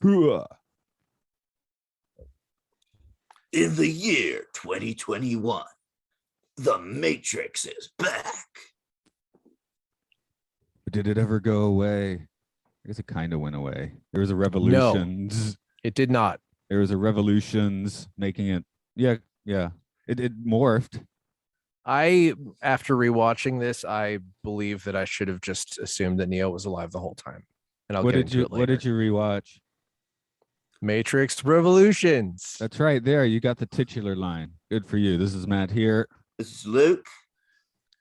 Hooah. In the year 2021, the Matrix is back. Did it ever go away? I guess it kind of went away. There was a revolution. No, it did not. There was a revolutions making it. Yeah. It morphed. After rewatching this, I believe that I should have just assumed that Neo was alive the whole time. And I'll What get did into you it later. What did you rewatch? Matrix Revolutions. That's right. There, you got the titular line. Good for you. This is Matt here, This is Luke.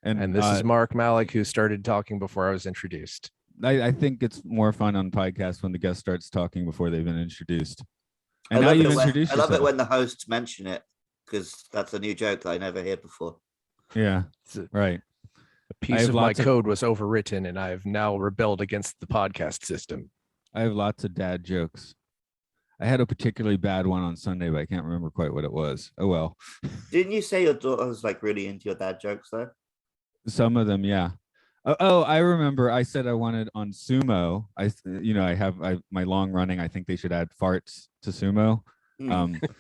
And this is Mark Malek, who started talking before I was introduced. I think it's more fun on podcasts when the guest starts talking before they've been introduced. I And now love you've it when- introduced I love it yourself. when the hosts mention it, because that's a new joke that I never heard before. Yeah, right. A piece of my code was overwritten, and I've now rebelled against the podcast system. I have lots of dad jokes. I had a particularly bad one on Sunday, but I can't remember quite what it was. Oh well. Didn't you say your daughter was like really into your dad jokes though? Some of them, yeah. Oh, I remember. I said I wanted on sumo. I have my long running. I think they should add farts to sumo.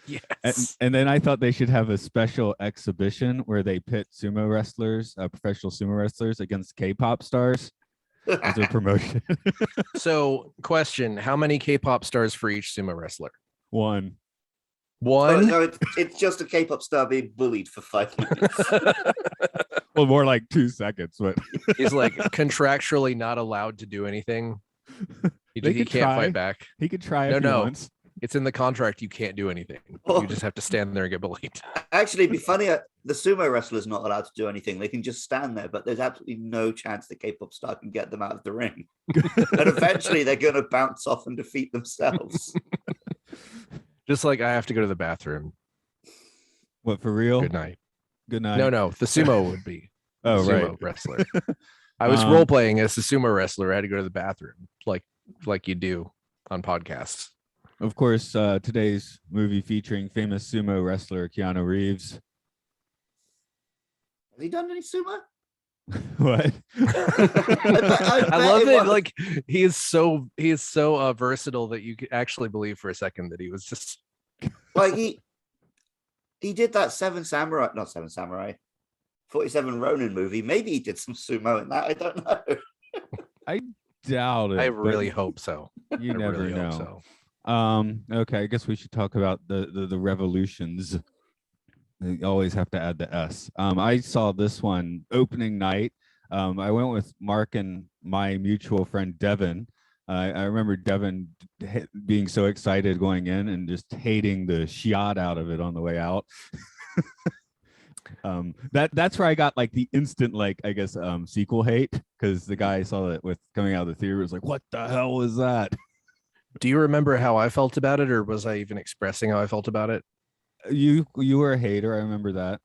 Yes. And then I thought they should have a special exhibition where they pit sumo wrestlers, professional sumo wrestlers, against K-pop stars as a promotion. So, question: how many K-pop stars for each sumo wrestler? One. No, it's just a K-pop star being bullied for 5 minutes. Well, more like 2 seconds, but He's like contractually not allowed to do anything. He They could can't try. fight back. he could try if he No. wants. It's in the contract. You can't do anything. Oh. You just have to stand there and get bullied. Actually, it'd be funny. The sumo wrestler's not allowed to do anything. They can just stand there, but there's absolutely no chance the K-pop star can get them out of the ring. And eventually they're going to bounce off and defeat themselves. Just like I have to go to the bathroom. What, for real? Good night. Good night. No. The sumo would be. Oh, sumo right. wrestler. I was role playing as the sumo wrestler. I had to go to the bathroom, like you do on podcasts. Of course, today's movie featuring famous sumo wrestler Keanu Reeves. Has he done any sumo? What? I love it. Like he is so versatile that you could actually believe for a second that he was just Like he did that 47 Ronin movie. Maybe he did some sumo in that. I don't know. I doubt it. I but really hope so. You I never really hope know. so. Okay, I guess we should talk about the revolutions. You always have to add the S. I saw this one opening night. I went with Mark and my mutual friend Devin. I remember Devin being so excited going in and just hating the shot out of it on the way out. That's where I got like the instant, like, I guess, sequel hate, because the guy I saw it with coming out of the theater was like, what the hell was that? Do you remember how I felt about it, or was I even expressing how I felt about it? You were a hater. I remember that.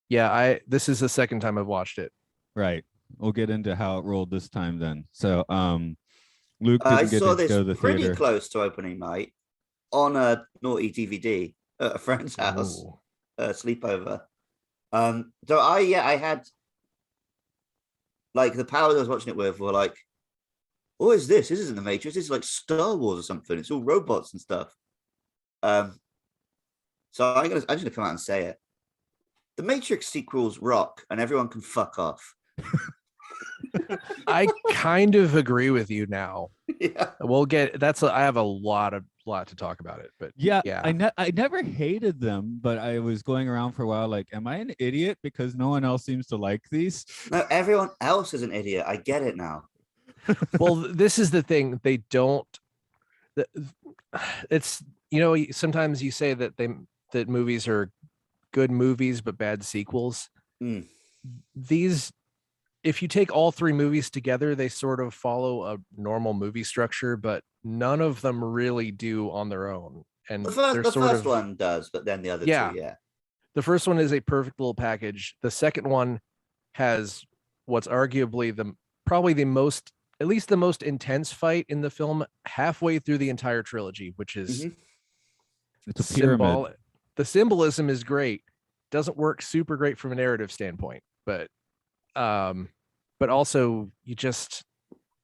Yeah, this is the second time I've watched it. Right. We'll get into how it rolled this time then. So Luke I didn't get saw to go to the this pretty theater. close to opening night on a naughty DVD at a friend's house, Ooh. sleepover. So I had like the pals I was watching it with were like, "What is this? This isn't the Matrix. This is like Star Wars or something. It's all robots and stuff." So I'm just gonna come out and say it. The Matrix sequels rock, and everyone can fuck off. I kind of agree with you now. Yeah. We'll get I have a lot to talk about it, but Yeah. yeah. I never hated them, but I was going around for a while like, am I an idiot because no one else seems to like these? No, everyone else is an idiot. I get it now. Well, this is the thing. They don't. It's sometimes you say that that movies are good movies but bad sequels. Mm. These, if you take all three movies together, they sort of follow a normal movie structure, but none of them really do on their own. And The they're first one does, but then the other two, yeah. The first one is a perfect little package. The second one has what's arguably probably the most, at least the most intense fight in the film halfway through the entire trilogy, which is It's a pyramid. The symbolism is great. Doesn't work super great from a narrative standpoint, but also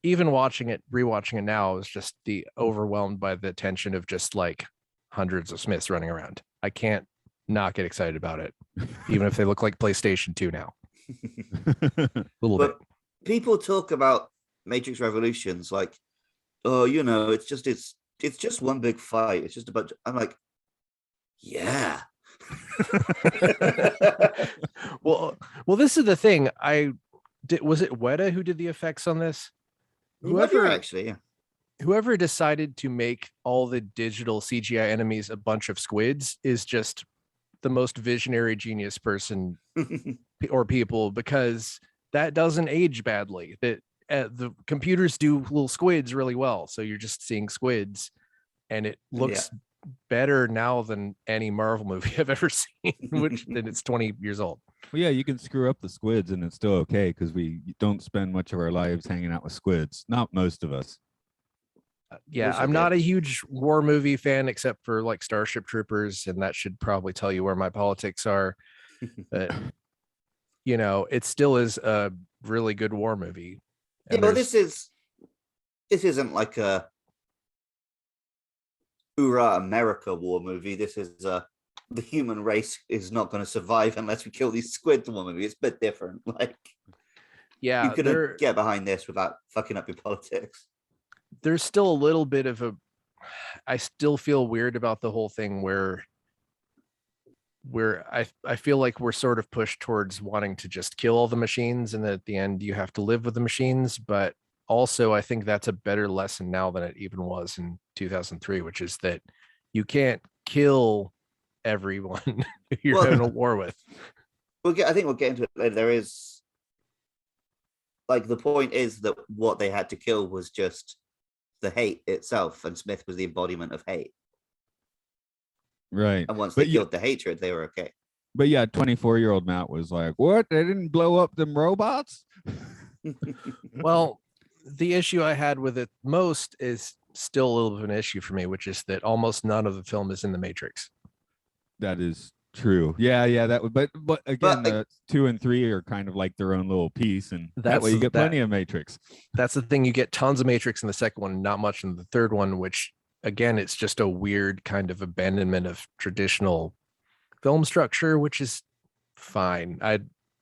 even rewatching it now, I was just overwhelmed by the tension of just like hundreds of Smiths running around. I can't not get excited about it, even if they look like PlayStation 2 now. A little bit. People talk about Matrix Revolutions like, oh, it's just one big fight. It's just a bunch. I'm like, yeah. well, this is the thing. Was it Weta who did the effects on this? Whoever decided to make all the digital CGI enemies a bunch of squids is just the most visionary genius person or people, because that doesn't age badly. That the computers do little squids really well, so you're just seeing squids, and it looks better now than any Marvel movie I've ever seen, and it's 20 years old. Well, yeah, you can screw up the squids and it's still okay, because we don't spend much of our lives hanging out with squids. Not most of us. I'm not a huge war movie fan, except for like Starship Troopers, and that should probably tell you where my politics are. But it still is a really good war movie. And this isn't like a Hoorah America war movie. This is the human race is not going to survive unless we kill these squids war movie. It's a bit different. Like, you couldn't get behind this without fucking up your politics. There's still a little bit of I still feel weird about the whole thing where I feel like we're sort of pushed towards wanting to just kill all the machines, and at the end you have to live with the machines. But also I think that's a better lesson now than it even was in 2003, which is that you can't kill everyone you're going to war with. I think we'll get into it later. There is, like, the point is that what they had to kill was just the hate itself, and Smith was the embodiment of hate. Right. And once they killed the hatred, they were okay. But yeah, 24-year-old Matt was like, what? They didn't blow up them robots? Well, the issue I had with it most is still a little bit of an issue for me, which is that almost none of the film is in the Matrix. That is true. Yeah, that would, but again, 2 and 3 are kind of like their own little piece, and that way you get plenty of Matrix. That's the thing. You get tons of Matrix in the second one, not much in the third one, which again, it's just a weird kind of abandonment of traditional film structure, which is fine. I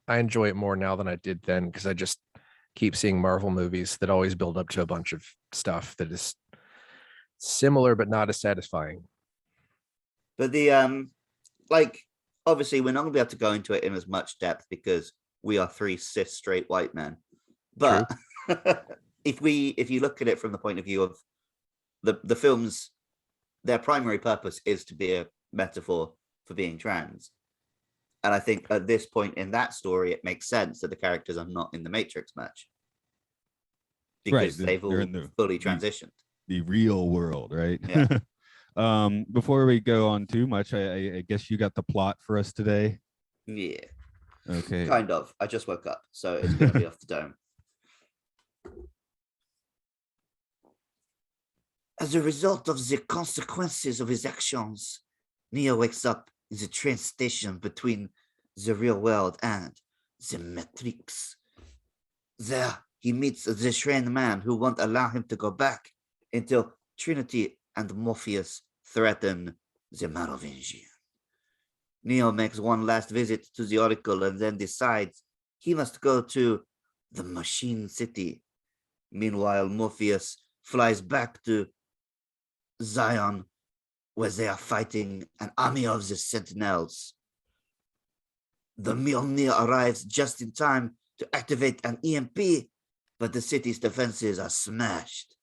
enjoy it more now than I did then, because I just keep seeing Marvel movies that always build up to a bunch of stuff that is similar but not as satisfying. But obviously we're not going to be able to go into it in as much depth because we are 3 cis straight white men. But if you look at it from the point of view of the films, their primary purpose is to be a metaphor for being trans. And I think at this point in that story, it makes sense that the characters are not in the Matrix much, because they've all fully transitioned. The real world, right? Yeah. Before we go on too much, I guess you got the plot for us today. Yeah. Okay. Kind of. I just woke up, so it's going to be off the dome. As a result of the consequences of his actions, Neo wakes up in the train station between the real world and the Matrix. There, he meets the trained man who won't allow him to go back until Trinity and Morpheus threaten the Merovingian. Neo makes one last visit to the Oracle and then decides he must go to the Machine City. Meanwhile, Morpheus flies back to Zion, where they are fighting an army of the Sentinels. The Mjolnir arrives just in time to activate an EMP, but the city's defenses are smashed.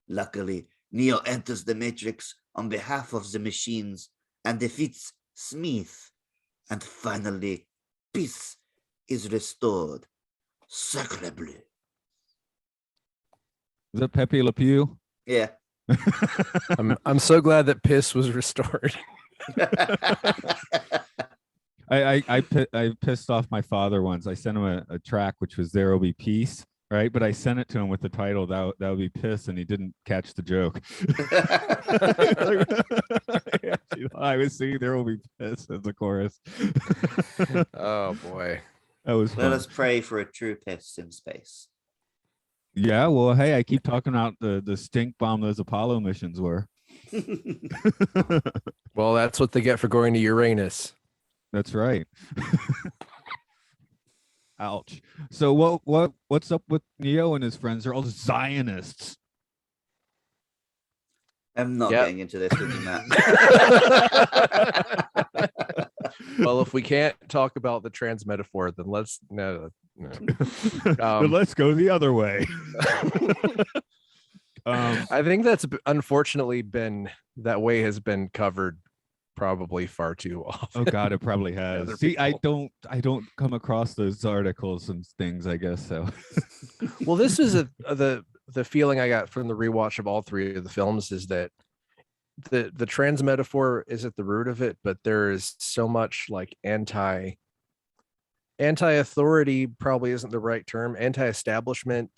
Luckily, Neo enters the Matrix on behalf of the machines and defeats Smith. And finally, peace is restored. Sacre bleu. Is that Pepe Le Pew? Yeah. I'm so glad that piss was restored. I pissed off my father once. I sent him a track which was "There Will Be Peace," right? But I sent it to him with the title that would be piss, and he didn't catch the joke. I was singing "There Will Be Piss" as the chorus. Oh boy, that was fun. Let us pray for a true piss in space. Yeah, well, hey, I keep talking about the stink bomb those Apollo missions were. Well, that's what they get for going to Uranus. That's right. Ouch. So what's up with Neo and his friends? They're all Zionists. I'm not Yep. getting into this with you, Matt. Well, if we can't talk about the trans metaphor, then let's no. But let's go the other way. I think that's unfortunately been that way has been covered probably far too often. Oh God, it probably has. Other See, I people. don't come across those articles and things, I guess so. Well, this is the feeling I got from the rewatch of all three of the films is that the trans metaphor is at the root of it, but there is so much like anti-authority probably isn't the right term, anti-establishment,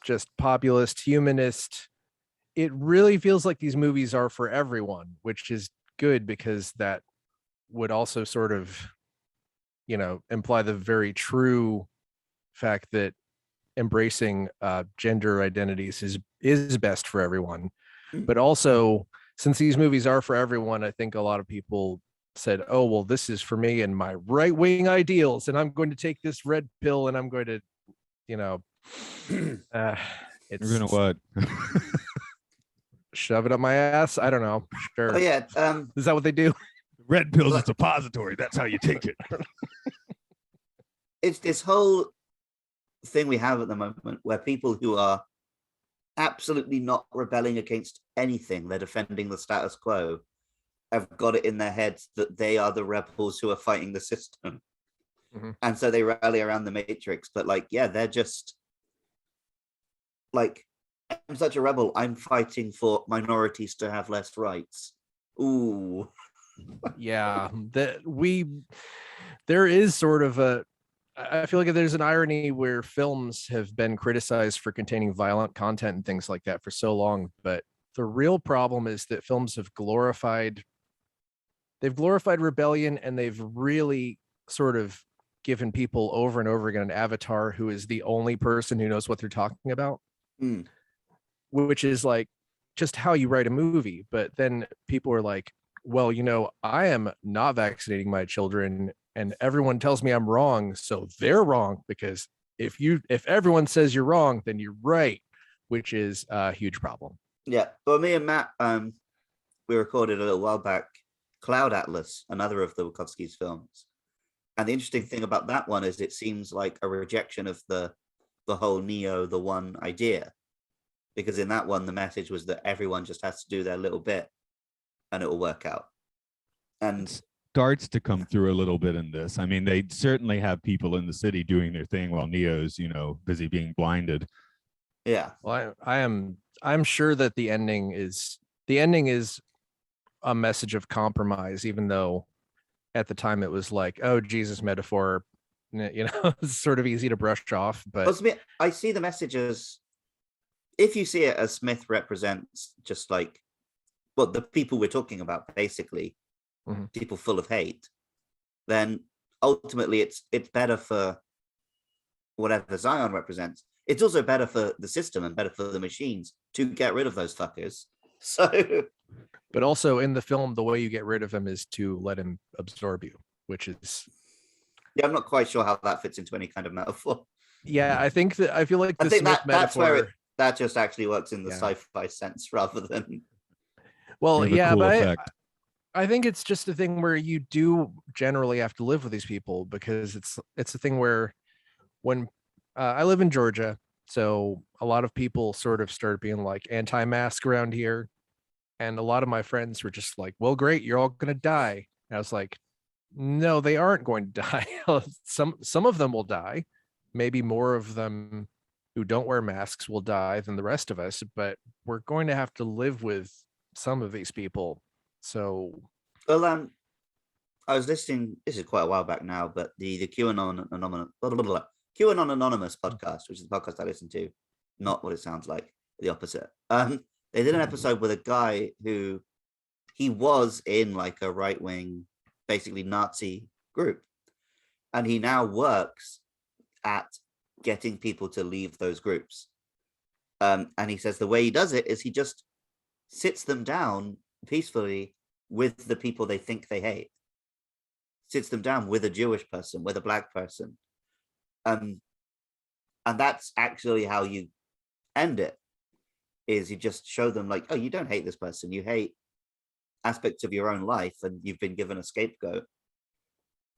just populist, humanist. It really feels like these movies are for everyone, which is good because that would also sort of, imply the very true fact that embracing gender identities is best for everyone. But also, since these movies are for everyone, I think a lot of people said, oh, well, this is for me and my right-wing ideals, and I'm going to take this red pill and I'm going to, You're it's gonna what? shove it up my ass. I don't know. Sure. Oh yeah. Is that what they do? Red pills is suppository. That's how you take it. It's this whole thing we have at the moment where people who are absolutely not rebelling against anything, they're defending the status quo, have got it in their heads that they are the rebels who are fighting the system. Mhm. And so they rally around the Matrix. But they're just like, I'm such a rebel. I'm fighting for minorities to have less rights. Ooh. Yeah, there is sort of I feel like there's an irony where films have been criticized for containing violent content and things like that for so long, but the real problem is that films have glorified rebellion, and they've really sort of given people over and over again an avatar who is the only person who knows what they're talking about, which is like just how you write a movie. But then people are like, well, I am not vaccinating my children and everyone tells me I'm wrong, so they're wrong, because if everyone says you're wrong, then you're right, which is a huge problem. Yeah. Well, me and Matt, we recorded a little while back Cloud Atlas, another of the Wachowski's films. And the interesting thing about that one is it seems like a rejection of the whole Neo, the one idea. Because in that one, the message was that everyone just has to do their little bit and it will work out. And starts to come through a little bit in this. I mean, they certainly have people in the city doing their thing while Neo's, busy being blinded. Yeah. Well, I'm sure that the ending is a message of compromise, even though at the time it was like, oh, Jesus metaphor, it's sort of easy to brush off. But I see the message as, if you see it as Smith represents just like, well, the people we're talking about, basically, people full of hate, then ultimately it's better for whatever Zion represents. It's also better for the system and better for the machines to get rid of those fuckers. So, but also in the film, the way you get rid of him is to let him absorb you, which is, yeah, I'm not quite sure how that fits into any kind of metaphor. Yeah, I feel like the Smith that's metaphor, where that just actually works in the sci-fi sense rather than. Well, yeah, cool but effect. I think it's just a thing where you do generally have to live with these people, because it's a thing where when I live in Georgia, so a lot of people sort of started being like anti-mask around here, and a lot of my friends were just like, well, great, you're all gonna die. And I was like, no, they aren't going to die. Some of them will die. Maybe more of them who don't wear masks will die than the rest of us, but we're going to have to live with some of these people. So, well, I was listening. This is quite a while back now, but the QAnon Anonymous podcast, which is the podcast I listen to, not what it sounds like, the opposite. They did an episode with a guy who he was in like a right-wing, basically Nazi group, and he now works at getting people to leave those groups. And he says the way he does it is he just sits them down peacefully with the people they think they hate. Sits them down with a Jewish person, with a black person. And that's actually how you end it, is you just show them like, oh, you don't hate this person. You hate aspects of your own life and you've been given a scapegoat.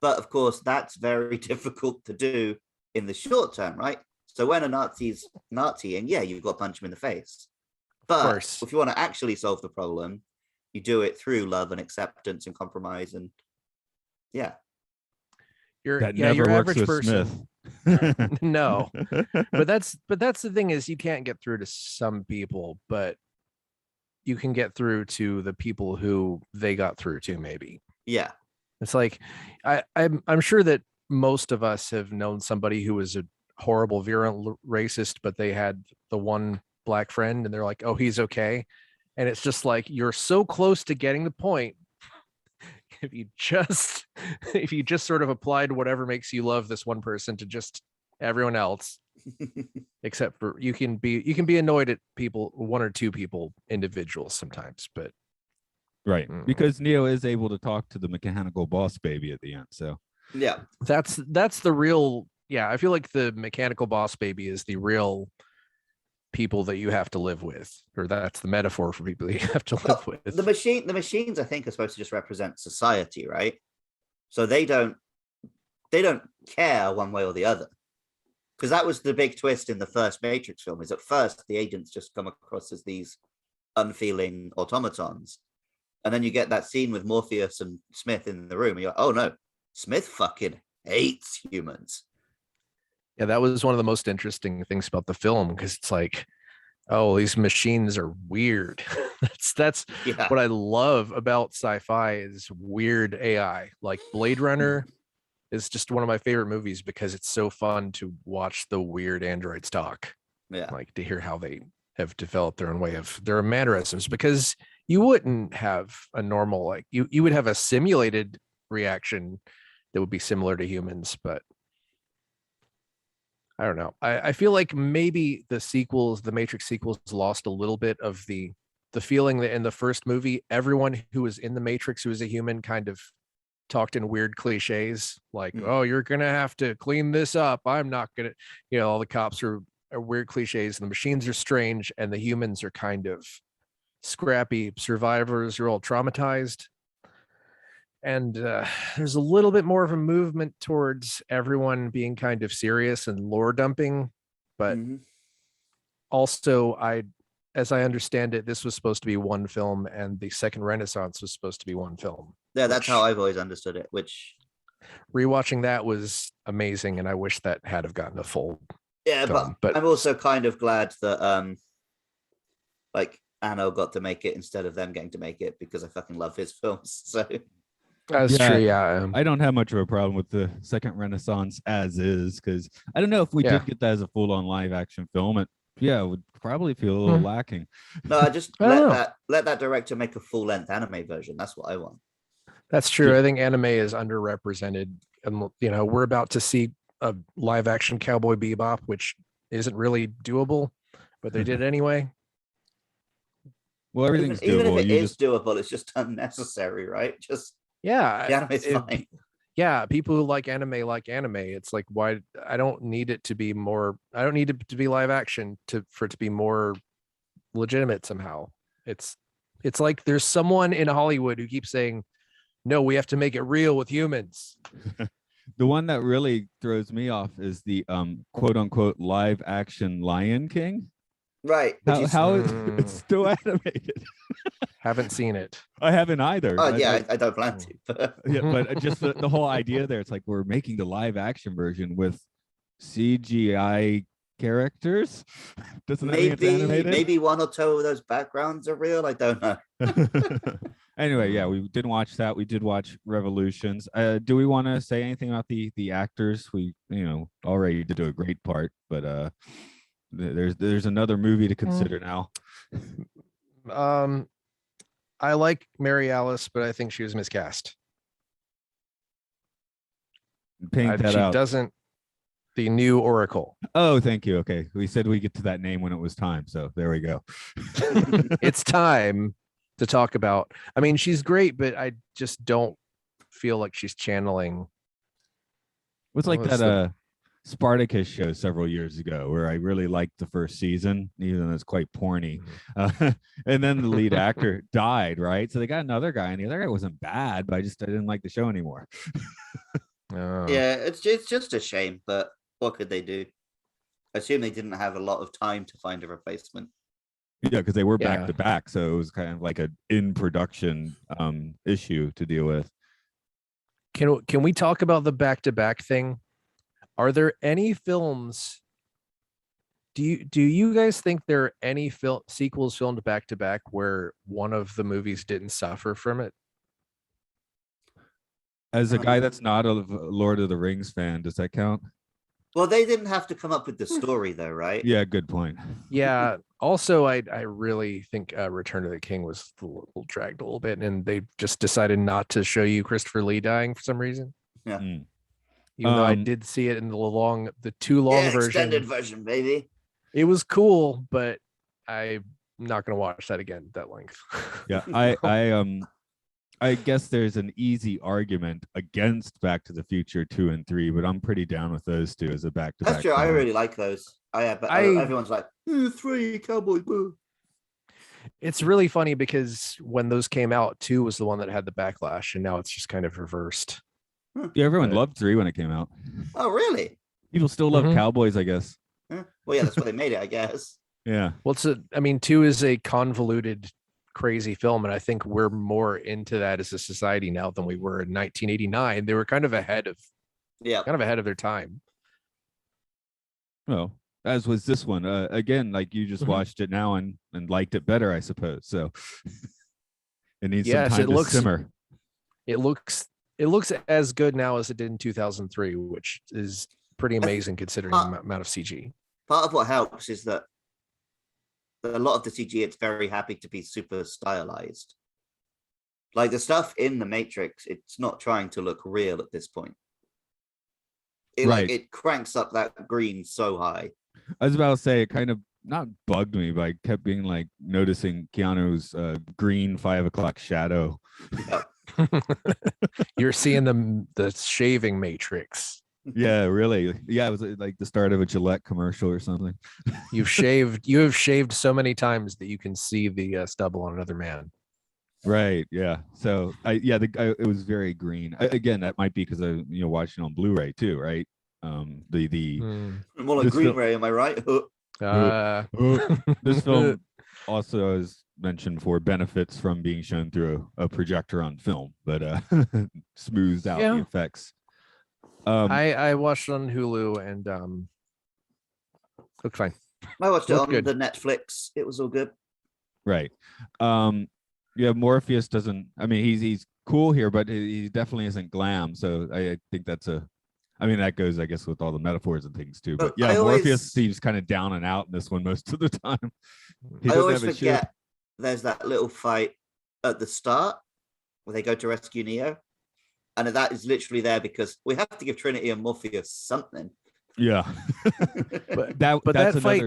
But of course, that's very difficult to do in the short term, right? So when a Nazi's Naziing, yeah, you've got to punch him in the face. But if you want to actually solve the problem, you do it through love and acceptance and compromise. And yeah. Your average person. No. But that's the thing, is you can't get through to some people, but you can get through to the people who they got through to, maybe. Yeah. It's like I'm sure that most of us have known somebody who was a horrible, virulent racist, but they had the one black friend and they're like, oh, he's okay. And it's just like, you're so close to getting the point. If you just sort of applied whatever makes you love this one person to just everyone else, except for you can be annoyed at people, one or two people, individuals sometimes, but right, because Neo is able to talk to the mechanical boss baby at the end. So yeah, that's the real. Yeah, I feel like the mechanical boss baby is the real people that you have to live with, or that's the metaphor for people that you have to live with. The machines, I think, are supposed to just represent society, right? So they don't care one way or the other, because that was the big twist in the first Matrix film. Is at first the agents just come across as these unfeeling automatons, and then you get that scene with Morpheus and Smith in the room, and you're like, oh no, Smith fucking hates humans. Yeah, that was one of the most interesting things about the film, because it's like, oh, these machines are weird. that's what I love about sci-fi, is weird AI. Like Blade Runner is just one of my favorite movies because it's so fun to watch the weird androids talk. Yeah, like to hear how they have developed their own way of their mannerisms, because you wouldn't have a normal, like you would have a simulated reaction that would be similar to humans, but I don't know. I feel like maybe the Matrix sequels lost a little bit of the feeling that in the first movie, everyone who was in the Matrix who was a human kind of talked in weird cliches, like, oh, you're going to have to clean this up. I'm not going to, all the cops are weird cliches, and the machines are strange, and the humans are kind of scrappy survivors who are all traumatized. And there's a little bit more of a movement towards everyone being kind of serious and lore dumping, but also as I understand it, this was supposed to be one film, and the Second Renaissance was supposed to be one film. Yeah, that's how I've always understood it. Which rewatching that was amazing, and I wish that had have gotten a full. Yeah, film. but I'm also kind of glad that like Anno got to make it instead of them getting to make it, because I fucking love his films. So. That's true. Yeah, I don't have much of a problem with the Second Renaissance as is, because I don't know if we did get that as a full-on live-action film. It would probably feel a little lacking. No, I just let that director make a full-length anime version. That's what I want. That's true. I think anime is underrepresented, and we're about to see a live-action Cowboy Bebop, which isn't really doable, but they did it anyway. Well, everything's doable. Even if it is doable, it's just unnecessary, right? The anime's fine. Yeah, people who like anime. It's like, why? I don't need it to be more. I don't need it to be live action for it to be more legitimate somehow. It's like there's someone in Hollywood who keeps saying, no, we have to make it real with humans. The one that really throws me off is the quote unquote live action Lion King. Right. How it's still animated. Haven't seen it. I haven't either. Oh yeah, I don't plan to. Yeah, but just the whole idea there, it's like we're making the live action version with CGI characters. Doesn't that mean it's animated? Maybe one or two of those backgrounds are real. I don't know. Anyway, yeah, we didn't watch that. We did watch Revolutions. Do we want to say anything about the actors? We already did do a great part, but there's another movie to consider now. I like Mary Alice, but I think she was miscast. Paint that out. Doesn't. The new Oracle. Oh, thank you. Okay, we said we get to that name when it was time, so there we go. It's time to talk about. I mean, she's great, but I just don't feel like she's channeling. It was like What was that Spartacus show several years ago where I really liked the first season, even though it's quite porny. And then the lead actor died, right? So they got another guy, and the other guy wasn't bad, but I didn't like the show anymore. Yeah, it's just a shame, but what could they do? I assume they didn't have a lot of time to find a replacement. Yeah, because they were Yeah. back to back, so it was kind of like an in production issue to deal with. Can we talk about the back-to-back thing? Are there any films? Do you guys think there are any sequels filmed back to back where one of the movies didn't suffer from it? As a guy that's not a Lord of the Rings fan, does that count? Well, they didn't have to come up with the story, though, right? Yeah, good point. Yeah. Also, I really think Return of the King was dragged a little bit, and they just decided not to show you Christopher Lee dying for some reason. Yeah. Even though I did see it in the too long version. Extended version, baby. It was cool, but I'm not going to watch that again that length. Yeah, I guess there's an easy argument against Back to the Future 2 and 3, but I'm pretty down with those two as a back-to-back. That's true. I really like those. But everyone's like, 3 Cowboy Boo. It's really funny because when those came out, 2 was the one that had the backlash, and now it's just kind of reversed. Yeah, everyone loved 3 when it came out. Oh, really? People still love cowboys, I guess. Well, yeah, that's why they made it, I guess. Yeah. Well, 2 is a convoluted, crazy film, and I think we're more into that as a society now than we were in 1989. They were kind of ahead of their time. Well, as was this one. Again, like you just watched it now and liked it better, I suppose. So it needs some time to simmer. It looks as good now as it did in 2003, which is pretty amazing considering the amount of CG. Part of what helps is that a lot of the CG, it's very happy to be super stylized. Like the stuff in the Matrix, it's not trying to look real at this point. It cranks up that green so high. I was about to say, it kind of not bugged me, but I kept being like noticing Keanu's green 5 o'clock shadow. Yep. You're seeing the shaving Matrix. Yeah, really. Yeah, it was like the start of a Gillette commercial or something. You have shaved so many times that you can see the stubble on another man. Right. Yeah. So it was very green. Again, that might be because I watching on Blu-ray too, right? More like Green Ray, am I right? This film also, as mentioned before, benefits from being shown through a projector on film, but smooths out the effects. I watched it on Hulu and looked fine. I watched it on the Netflix. It was all good. Right. Morpheus doesn't. I mean, he's cool here, but he definitely isn't glam. So I think that goes, I guess, with all the metaphors and things too. But yeah, Morpheus seems kind of down and out in this one most of the time. I always forget there's that little fight at the start where they go to rescue Neo. And that is literally there because we have to give Trinity and Morpheus something. Yeah. but that's that another fight...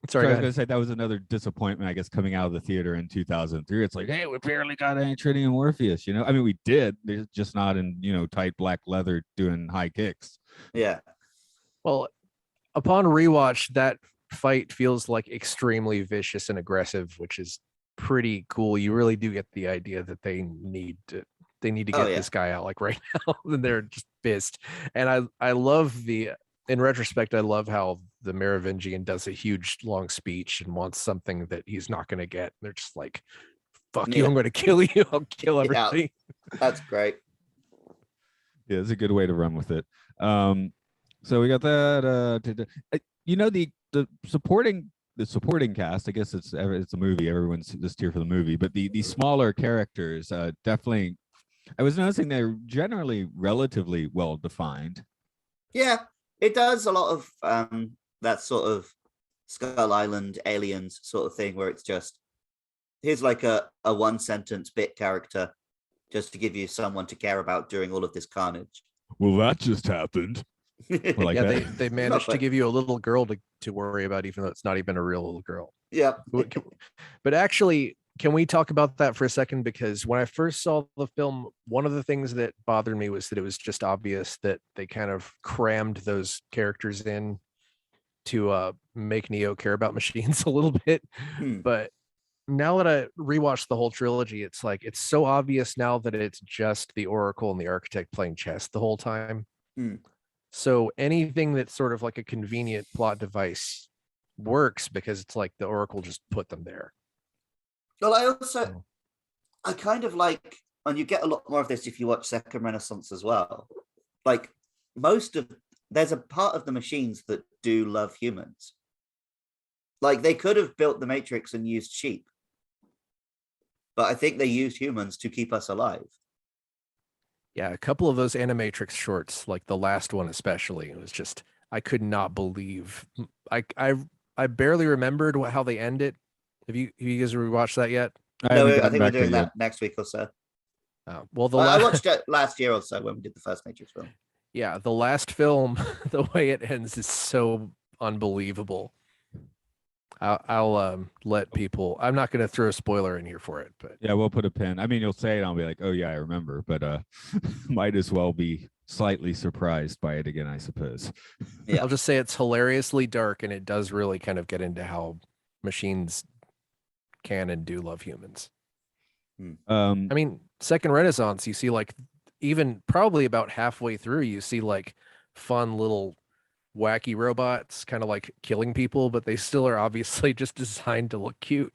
Sorry, I was going to say that was another disappointment, I guess, coming out of the theater in 2003. It's like, hey, we barely got any Trinity and Morpheus, I mean, we did. They're just not in, tight black leather doing high kicks. Yeah. Well, upon rewatch, that fight feels like extremely vicious and aggressive, which is pretty cool. You really do get the idea that they need to get this guy out like right now. And they're just pissed. And I love in retrospect, I love how the Merovingian does a huge long speech and wants something that he's not going to get. They're just like, fuck you, I'm going to kill you. I'll kill everything. Yeah, that's great. Yeah, it's a good way to run with it. So we got that. The supporting cast, I guess it's a movie. Everyone's just here for the movie, but the smaller characters definitely. I was noticing they're generally relatively well defined. Yeah, it does a lot of that sort of Skull Island aliens sort of thing where it's just here's like a one sentence bit character just to give you someone to care about during all of this carnage. Well, that just happened. Like yeah, that. they managed to quite. give you a little girl to worry about, even though it's not even a real little girl. Yeah. But actually, can we talk about that for a second? Because when I first saw the film, one of the things that bothered me was that it was just obvious that they kind of crammed those characters in to make Neo care about machines a little bit. Hmm. But now that I rewatched the whole trilogy, it's like it's so obvious now that it's just the Oracle and the Architect playing chess the whole time. Hmm. So anything that's sort of like a convenient plot device works because it's like the Oracle just put them there. Well, I kind of like, and you get a lot more of this if you watch Second Renaissance as well. Like there's a part of the machines that do love humans. Like they could have built the Matrix and used sheep, but I think they used humans to keep us alive. Yeah, a couple of those Animatrix shorts, like the last one especially, it was just I could not believe. I barely remembered how they end it. Have you guys rewatched that yet? I No, haven't I gotten think we're back to doing it that yet. next week or so. Well, I watched it last year or so when we did the first Matrix film. Yeah, the last film, the way it ends is so unbelievable. I'll let people. I'm not going to throw a spoiler in here for it, but Yeah, we'll put a pin. I mean, you'll say it, I'll be like, oh yeah, I remember, but might as well be slightly surprised by it again, I suppose. Yeah. I'll just say it's hilariously dark, and it does really kind of get into how machines can and do love humans. I mean, Second Renaissance, you see like even probably about halfway through, you see like fun little wacky robots kind of like killing people, but they still are obviously just designed to look cute.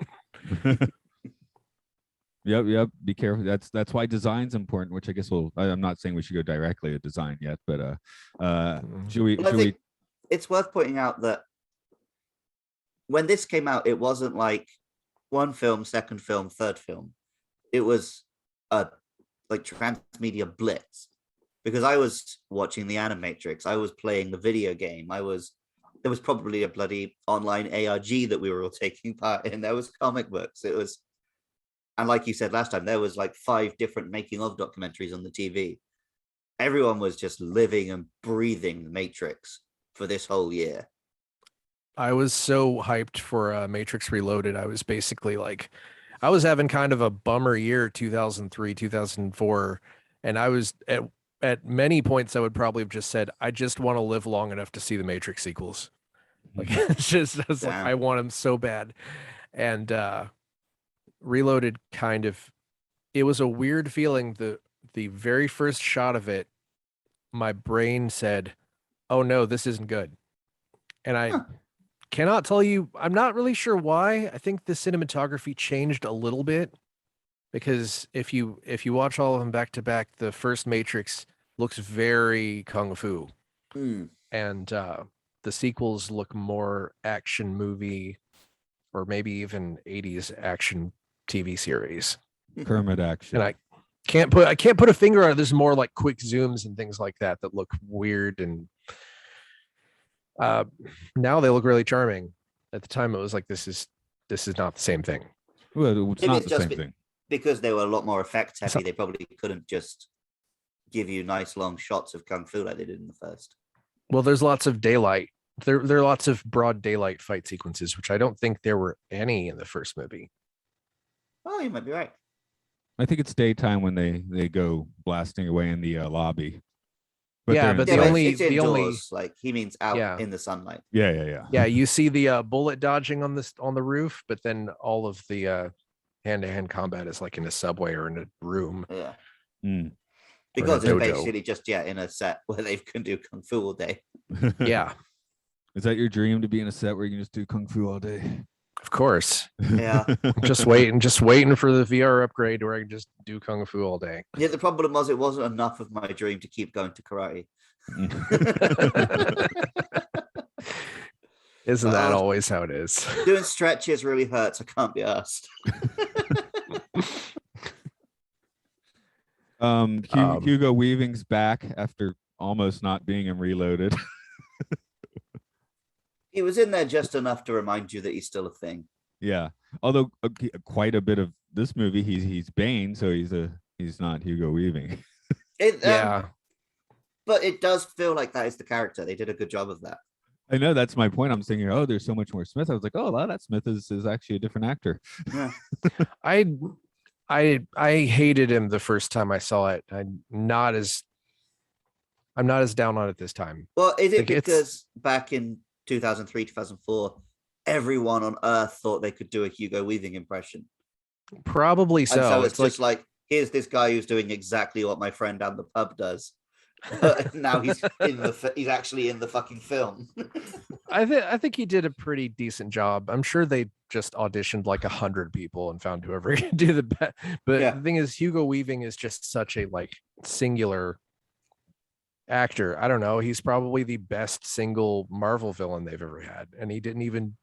Yep. Be careful. That's why design's important, which I guess I'm not saying we should go directly to design yet, but should we it's worth pointing out that when this came out, it wasn't like one film, second film, third film. It was a like transmedia blitz, because I was watching the Animatrix, I was playing the video game, there was probably a bloody online ARG that we were all taking part in. There was comic books. It was, and like you said last time, there was like 5 different making of documentaries on the TV. Everyone was just living and breathing the Matrix for this whole year. I was so hyped for Matrix Reloaded. I was basically like, I was having kind of a bummer year, 2003, 2004. And I was at many points, I would probably have just said, I just want to live long enough to see the Matrix sequels. Like, it's just, I was like, I want them so bad. And Reloaded kind of, it was a weird feeling. The very first shot of it, my brain said, oh no, this isn't good. And I cannot tell you, I'm not really sure why. I think the cinematography changed a little bit, because if you watch all of them back to back, the first Matrix looks very kung fu, and the sequels look more action movie, or maybe even 80s action TV series. Kermit action. And I can't put a finger on it. There's more like quick zooms and things like that look weird, and now they look really charming. At the time, it was like, this is not the same thing. Well, it's Maybe not it's the just same thing. Because they were a lot more effects heavy. They probably couldn't just give you nice long shots of kung fu like they did in the first. Well, there's lots of daylight. There are lots of broad daylight fight sequences, which I don't think there were any in the first movie. Oh, you might be right. I think it's daytime when they go blasting away in the lobby. But it's indoors, like he means out in the sunlight. Yeah. You see the bullet dodging on the roof, but then all of the hand-to-hand combat is like in a subway or in a room. Yeah. Mm. Because it's basically just in a set where they can do kung fu all day. Yeah. Is that your dream, to be in a set where you can just do kung fu all day? Of course. Yeah. just waiting for the VR upgrade where I can just do kung fu all day. Yeah, the problem was it wasn't enough of my dream to keep going to karate. Isn't that always how it is? Doing stretches really hurts. I can't be asked. Hugo Weaving's back after almost not being in Reloaded. He was in there just enough to remind you that he's still a thing. Yeah, although quite a bit of this movie, he's Bane, so he's not Hugo Weaving. It but it does feel like that is the character. They did a good job of that. I know, that's my point. I'm thinking, oh, there's so much more Smith. I was like, oh, a lot of that Smith is actually a different actor. Yeah. I hated him the first time I saw it. I'm not as down on it this time. Well, is it Like, it's- because back in 2003, 2004, everyone on Earth thought they could do a Hugo Weaving impression? Probably And so. so it's like just like, here's this guy who's doing exactly what my friend down the pub does. But now he's actually in the fucking film. I think he did a pretty decent job. I'm sure they just auditioned like 100 people and found whoever could do the best. But Yeah. the thing is, Hugo Weaving is just such a like singular actor. I don't know. He's probably the best single Marvel villain they've ever had, and he didn't even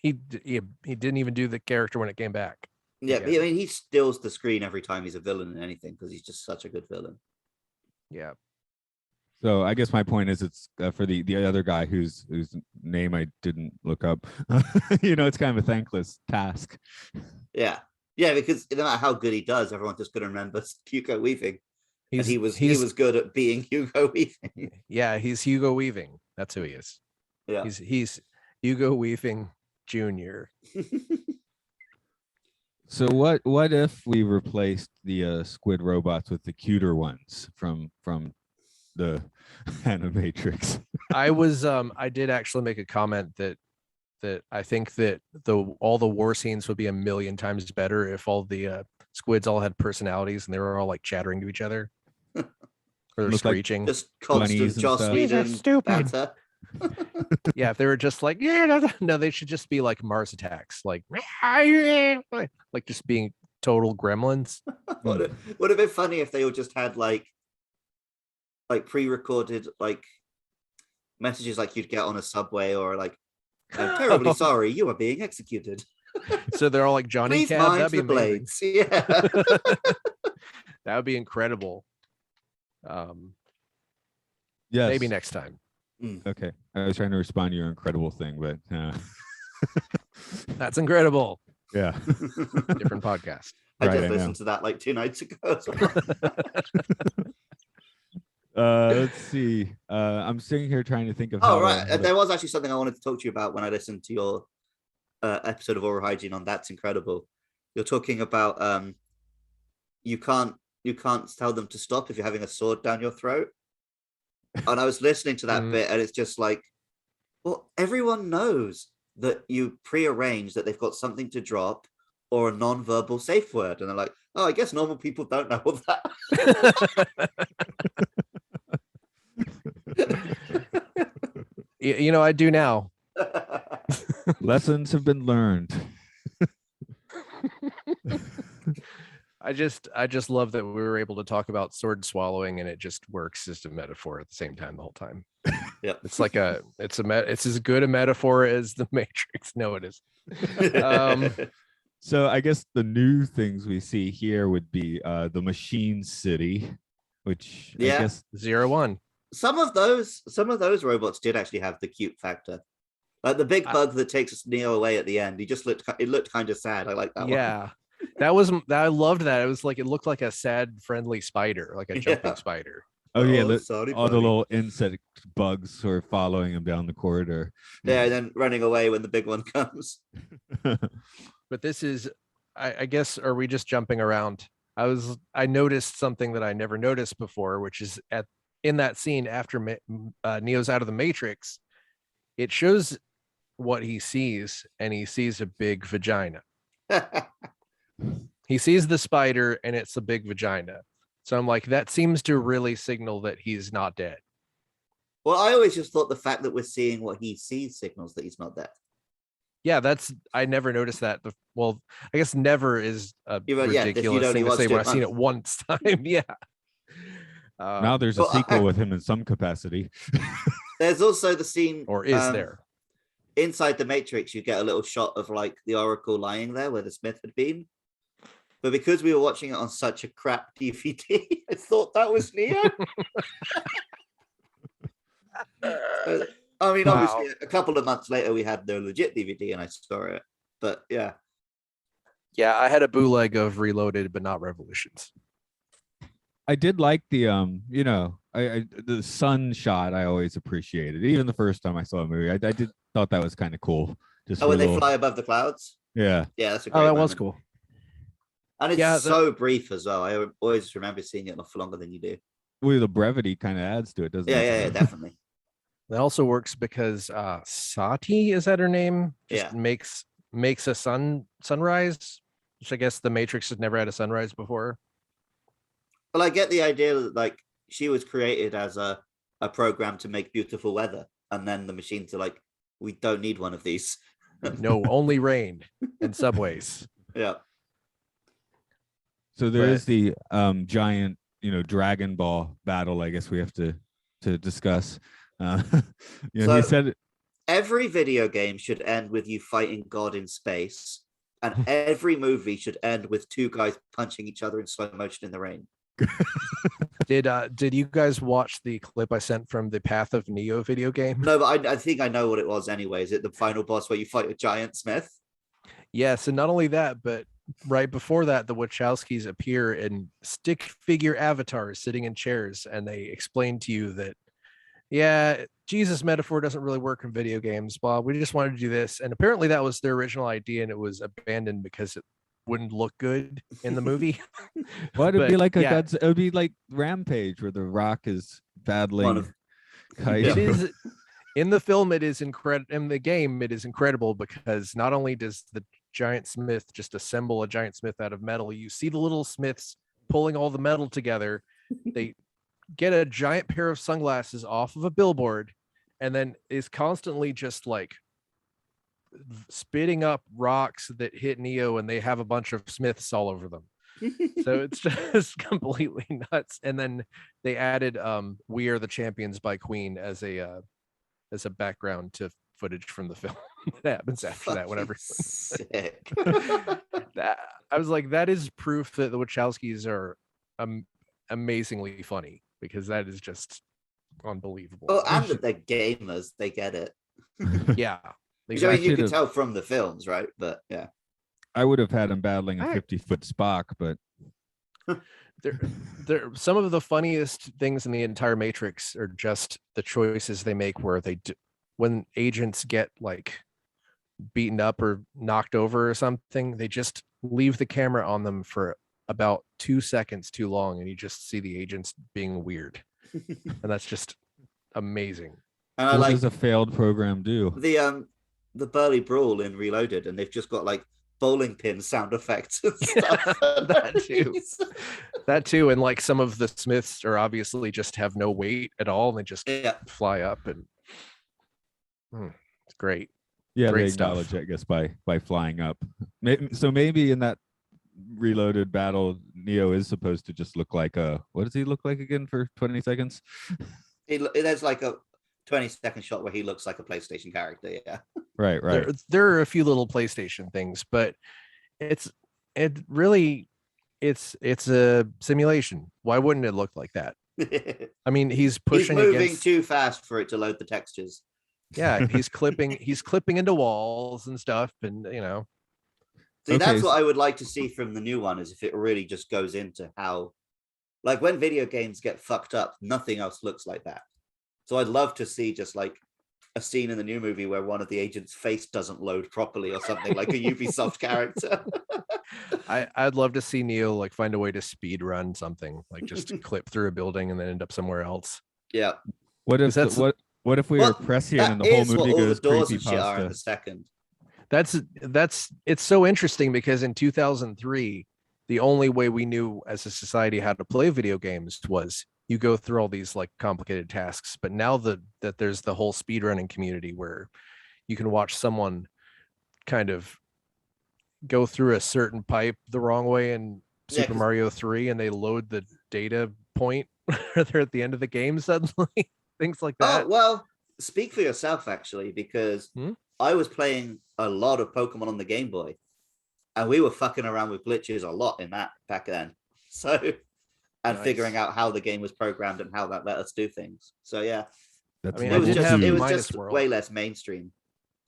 do the character when it came back. Yeah, Yeah. but I mean, he steals the screen every time he's a villain in anything because he's just such a good villain. Yeah. So I guess my point is, it's for the other guy whose name I didn't look up. It's kind of a thankless task. Yeah, because no matter how good he does, everyone's just going to remember Hugo Weaving. And he was good at being Hugo Weaving. Yeah, he's Hugo Weaving. That's who he is. Yeah, He's Hugo Weaving Jr. So what if we replaced the squid robots with the cuter ones from the Animatrix? I did actually make a comment that I think that all the war scenes would be a million times better if all the squids all had personalities and they were all like chattering to each other. Or Look like screeching. just constant Bunnies and Joss stuff. Whedon Stupid. banter. Yeah, if they were just like, no, they should just be like Mars Attacks, like just being total gremlins. Would have been funny if they all just had like pre-recorded like messages like you'd get on a subway, or like, I'm terribly sorry, you are being executed. So they're all like Johnny Please Cab. mind That'd be the amazing. blades. Yeah. That would be incredible. Yes. Maybe next time. Okay. I was trying to respond to your incredible thing, but That's incredible. yeah. Different podcast. I Right, just I know. listened to that like 2 nights ago as well. Let's see. I'm sitting here trying to think of how Oh, to- right. how to- There was actually something I wanted to talk to you about when I listened to your episode of Oral Hygiene on That's Incredible. You're talking about you can't tell them to stop if you're having a sword down your throat. And I was listening to that bit, and it's just like, well, everyone knows that you prearrange that they've got something to drop or a non-verbal safe word, and they're like, oh, I guess normal people don't know all that. I do now. Lessons have been learned. I just love that we were able to talk about sword swallowing, and it just works as a metaphor at the same time the whole time. Yeah, It's like it's as good a metaphor as the Matrix. No, it is. So I guess the new things we see here would be the Machine City, which I Yeah. guess 0-1. some of those robots did actually have the cute factor. Like the big bug that takes Neo away at the end. It looked kind of sad. I like that one. Yeah. I loved that. It was like, it looked like a sad, friendly spider, like a jumping spider. oh yeah, sorry, all the buddy. little insect bugs sort of following him down the corridor. Yeah, and then running away when the big one comes. But this is, I guess, are we just jumping around? I noticed something that I never noticed before, which is in that scene after Neo's out of the Matrix, it shows what he sees, and he sees a big vagina. He sees the spider, and it's a big vagina. So I'm like, that seems to really signal that he's not dead. Well, I always just thought the fact that we're seeing what he sees signals that he's not dead. Yeah, I never noticed that. Well, I guess never is a Yeah, 'cause you'd ridiculous only thing to watched say it when I've seen it once time. Yeah. Now there's a well, sequel with him in some capacity. There's also the scene, Or is there? inside the Matrix? You get a little shot of like the Oracle lying there where the Smith had been. But because we were watching it on such a crap DVD, I thought that was Neo. I mean, Wow. obviously, a couple of months later, we had the legit DVD and I saw it. But yeah, Yeah, I had a bootleg of Reloaded, but not Revolutions. I did like the the sun shot I always appreciated. Even the first time I saw a movie, I did thought that was kind of cool. Just Oh, when they little, fly above the clouds. yeah. Yeah, that's a great Oh, that moment. was cool. And it's Yeah, so brief as well. I always remember seeing it for longer than you do. Well, the brevity kind of adds to it, doesn't Yeah, it? yeah, definitely. That also works because Sati, is that her name? Just Yeah. makes a sunrise, which I guess the Matrix has never had a sunrise before. Well, I get the idea that like she was created as a program to make beautiful weather, and then the machines are like, we don't need one of these. No, only rain and subways. Yeah. So there is the giant, Dragon Ball battle. I guess we have to discuss. He said every video game should end with you fighting God in space, and every movie should end with two guys punching each other in slow motion in the rain. Did you guys watch the clip I sent from the Path of Neo video game? No, but I think I know what it was anyway. Is it the final boss where you fight a giant Smith? Yes, and not only that, but right before that, the Wachowskis appear in stick figure avatars sitting in chairs, and they explain to you that, yeah, Jesus metaphor doesn't really work in video games. Well, we just wanted to do this, and apparently that was their original idea, and it was abandoned because it wouldn't look good in the movie. What it'd be like it would be like Rampage, where the Rock is battling Kite. It is in the film. It is incredible. In the game, it is incredible because not only does the giant Smith just assemble a giant Smith out of metal, you see the little Smiths pulling all the metal together. They get a giant pair of sunglasses off of a billboard, and then is constantly just like spitting up rocks that hit Neo, and they have a bunch of Smiths all over them. So it's just completely nuts. And then they added "We Are the Champions" by Queen as a background to footage from the film that happens after that. Whenever sick. I was like, that is proof that the Wachowskis are amazingly funny, because that is just unbelievable. Oh, and that they're gamers, they get it. Yeah. Which, I mean, you can tell from the films, right? But yeah, I would have had him battling a 50-foot Spock, but there some of the funniest things in the entire Matrix are just the choices they make, where when agents get like beaten up or knocked over or something, they just leave the camera on them for about 2 seconds too long, and you just see the agents being weird. And that's just amazing. And what does a failed program do? The Burly Brawl in Reloaded, and they've just got like bowling pin sound effects and stuff. That too. And like some of the Smiths are obviously just have no weight at all, and they just fly up, and it's great. Yeah, great they stuff. acknowledge, I guess, by flying up. So maybe in that Reloaded battle, Neo is supposed to just look like what does he look like again for 20 seconds? There's like a 20-second shot where he looks like a PlayStation character. Yeah. Right. There are a few little PlayStation things, but it's a simulation. Why wouldn't it look like that? I mean, he's moving too fast for it to load the textures. Yeah, he's clipping into walls and stuff, and See, that's what I would like to see from the new one, is if it really just goes into how, like, when video games get fucked up, nothing else looks like that. So I'd love to see just like a scene in the new movie where one of the agents' face doesn't load properly or something, like a Ubisoft character. I'd love to see Neo like find a way to speed run something, like just clip through a building and then end up somewhere else. Yeah. What if we are prescient and the whole movie goes creepypasta? In the second. It's so interesting, because in 2003, the only way we knew as a society how to play video games was you go through all these like complicated tasks. But now that there's the whole speedrunning community where you can watch someone kind of go through a certain pipe the wrong way in Super Mario 3, and they load the data point or they're at the end of the game suddenly. Things like that. Oh, well, speak for yourself, actually, because I was playing a lot of Pokemon on the Game Boy, and we were fucking around with glitches a lot in that back then. So, and figuring out how the game was programmed and how that let us do things. So, yeah. It was just way less mainstream,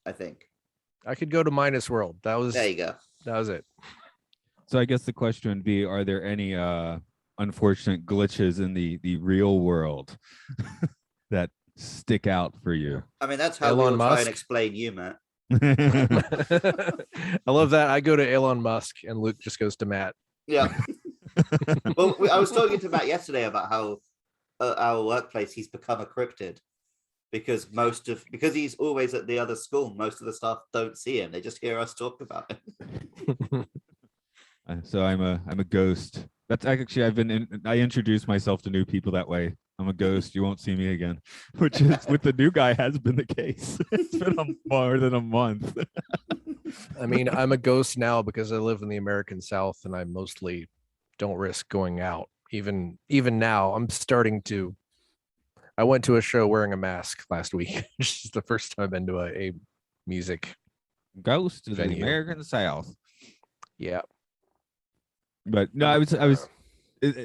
I think. I could go to Minus World. There you go. That was it. So I guess the question would be, are there any unfortunate glitches in the real world that stick out for you? I mean, that's how Elon we all try and Musk? explain you, Matt. I love that. I go to Elon Musk and Luke just goes to Matt. Yeah. Well, I was talking to Matt yesterday about how our workplace, he's become a cryptid because he's always at the other school. Most of the staff don't see him; they just hear us talk about him. So I'm a ghost. That's actually I introduce myself to new people that way. I'm a ghost. You won't see me again, which is with the new guy has been the case. It's been more than a month. I mean, I'm a ghost now because I live in the American South and I mostly don't risk going out. Even now, I'm starting to. I went to a show wearing a mask last week, which is the first time I've been to a music Ghost of the venue. American South. Yeah. But no,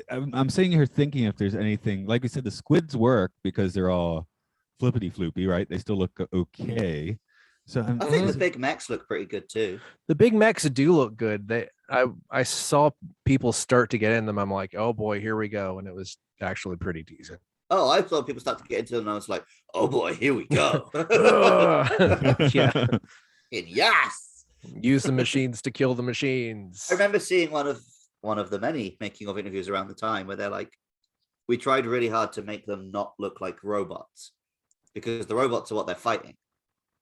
I'm sitting here thinking if there's anything, like we said, the squids work because they're all flippity floopy, right? They still look okay. So I think the big mechs look pretty good too. The big mechs do look good. I saw people start to get in them. I'm like, oh boy, here we go, and it was actually pretty decent. Oh, I saw people start to get into them, and I was like, oh boy, here we go. Yeah. And yes, use the machines to kill the machines. I remember seeing one of the many making of interviews around the time where they're like, we tried really hard to make them not look like robots because the robots are what they're fighting.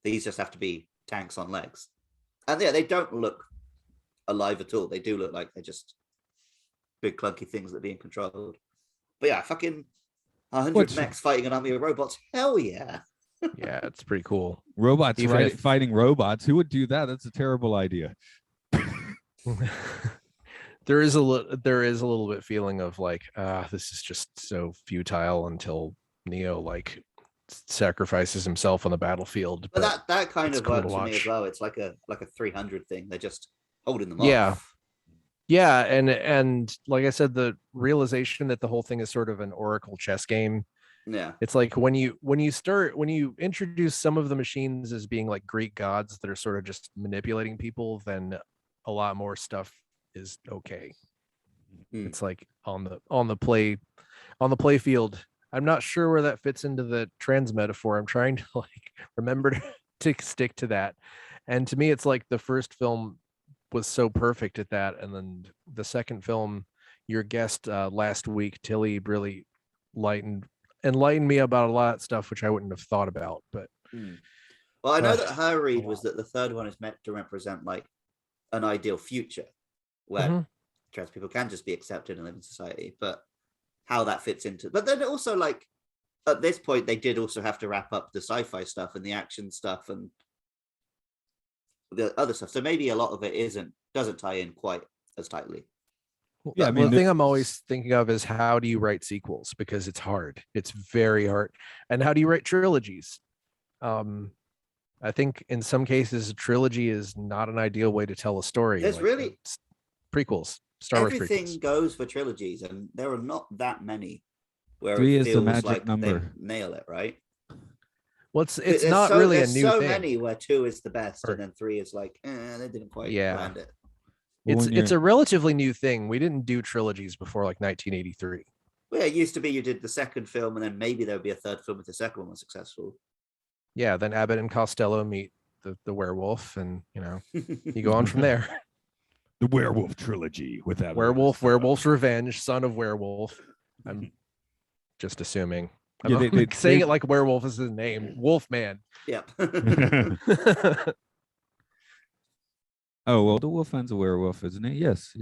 These just have to be tanks on legs. And yeah, they don't look alive at all. They do look like they're just big clunky things that are being controlled. But yeah, fucking 100 mechs fighting an army of robots. Hell yeah. Yeah, it's pretty cool. Robots fighting robots. Who would do that? That's a terrible idea. There is a little bit feeling of like, this is just so futile until Neo like sacrifices himself on the battlefield. But that kind of cool works for me as well. It's like a 300 thing. They're just holding them off. Yeah, and like I said, the realization that the whole thing is sort of an Oracle chess game. Yeah. It's like when you introduce some of the machines as being like Greek gods that are sort of just manipulating people, then a lot more stuff is okay. It's like on the play field. I'm not sure where that fits into the trans metaphor. I'm trying to like remember to stick to that. And to me, it's like the first film was so perfect at that, and then the second film, your guest last week, Tilly, really enlightened me about a lot of stuff which I wouldn't have thought about. But well, I know that her read was that the third one is meant to represent like an ideal future where trans people can just be accepted and live in society, but how that fits into. But then also, like at this point, they did also have to wrap up the sci-fi stuff and the action stuff and the other stuff. So maybe a lot of it doesn't tie in quite as tightly. Yeah, I mean, the thing I'm always thinking of is how do you write sequels, because it's hard. It's very hard. And how do you write trilogies? I think in some cases, a trilogy is not an ideal way to tell a story. There's like, really prequels. Star Wars everything prequels. goes for trilogies, and there are not that many where 3 it is the feels magic like number. they nail it, right? Well, it's not really a new so thing. Many where 2 is the best, and then 3 is like, they didn't quite land it. It's a relatively new thing. We didn't do trilogies before like 1983. Well, yeah, it used to be you did the second film, and then maybe there would be a third film if the second one was successful. Yeah, then Abbott and Costello meet the werewolf, and you go on from there. The Werewolf Trilogy with that Werewolf's Revenge, son of Werewolf. I'm just assuming. Yeah, saying it like Werewolf is his name. Wolfman. Yep. Oh, well, the Wolfman's a werewolf, isn't he? Yes.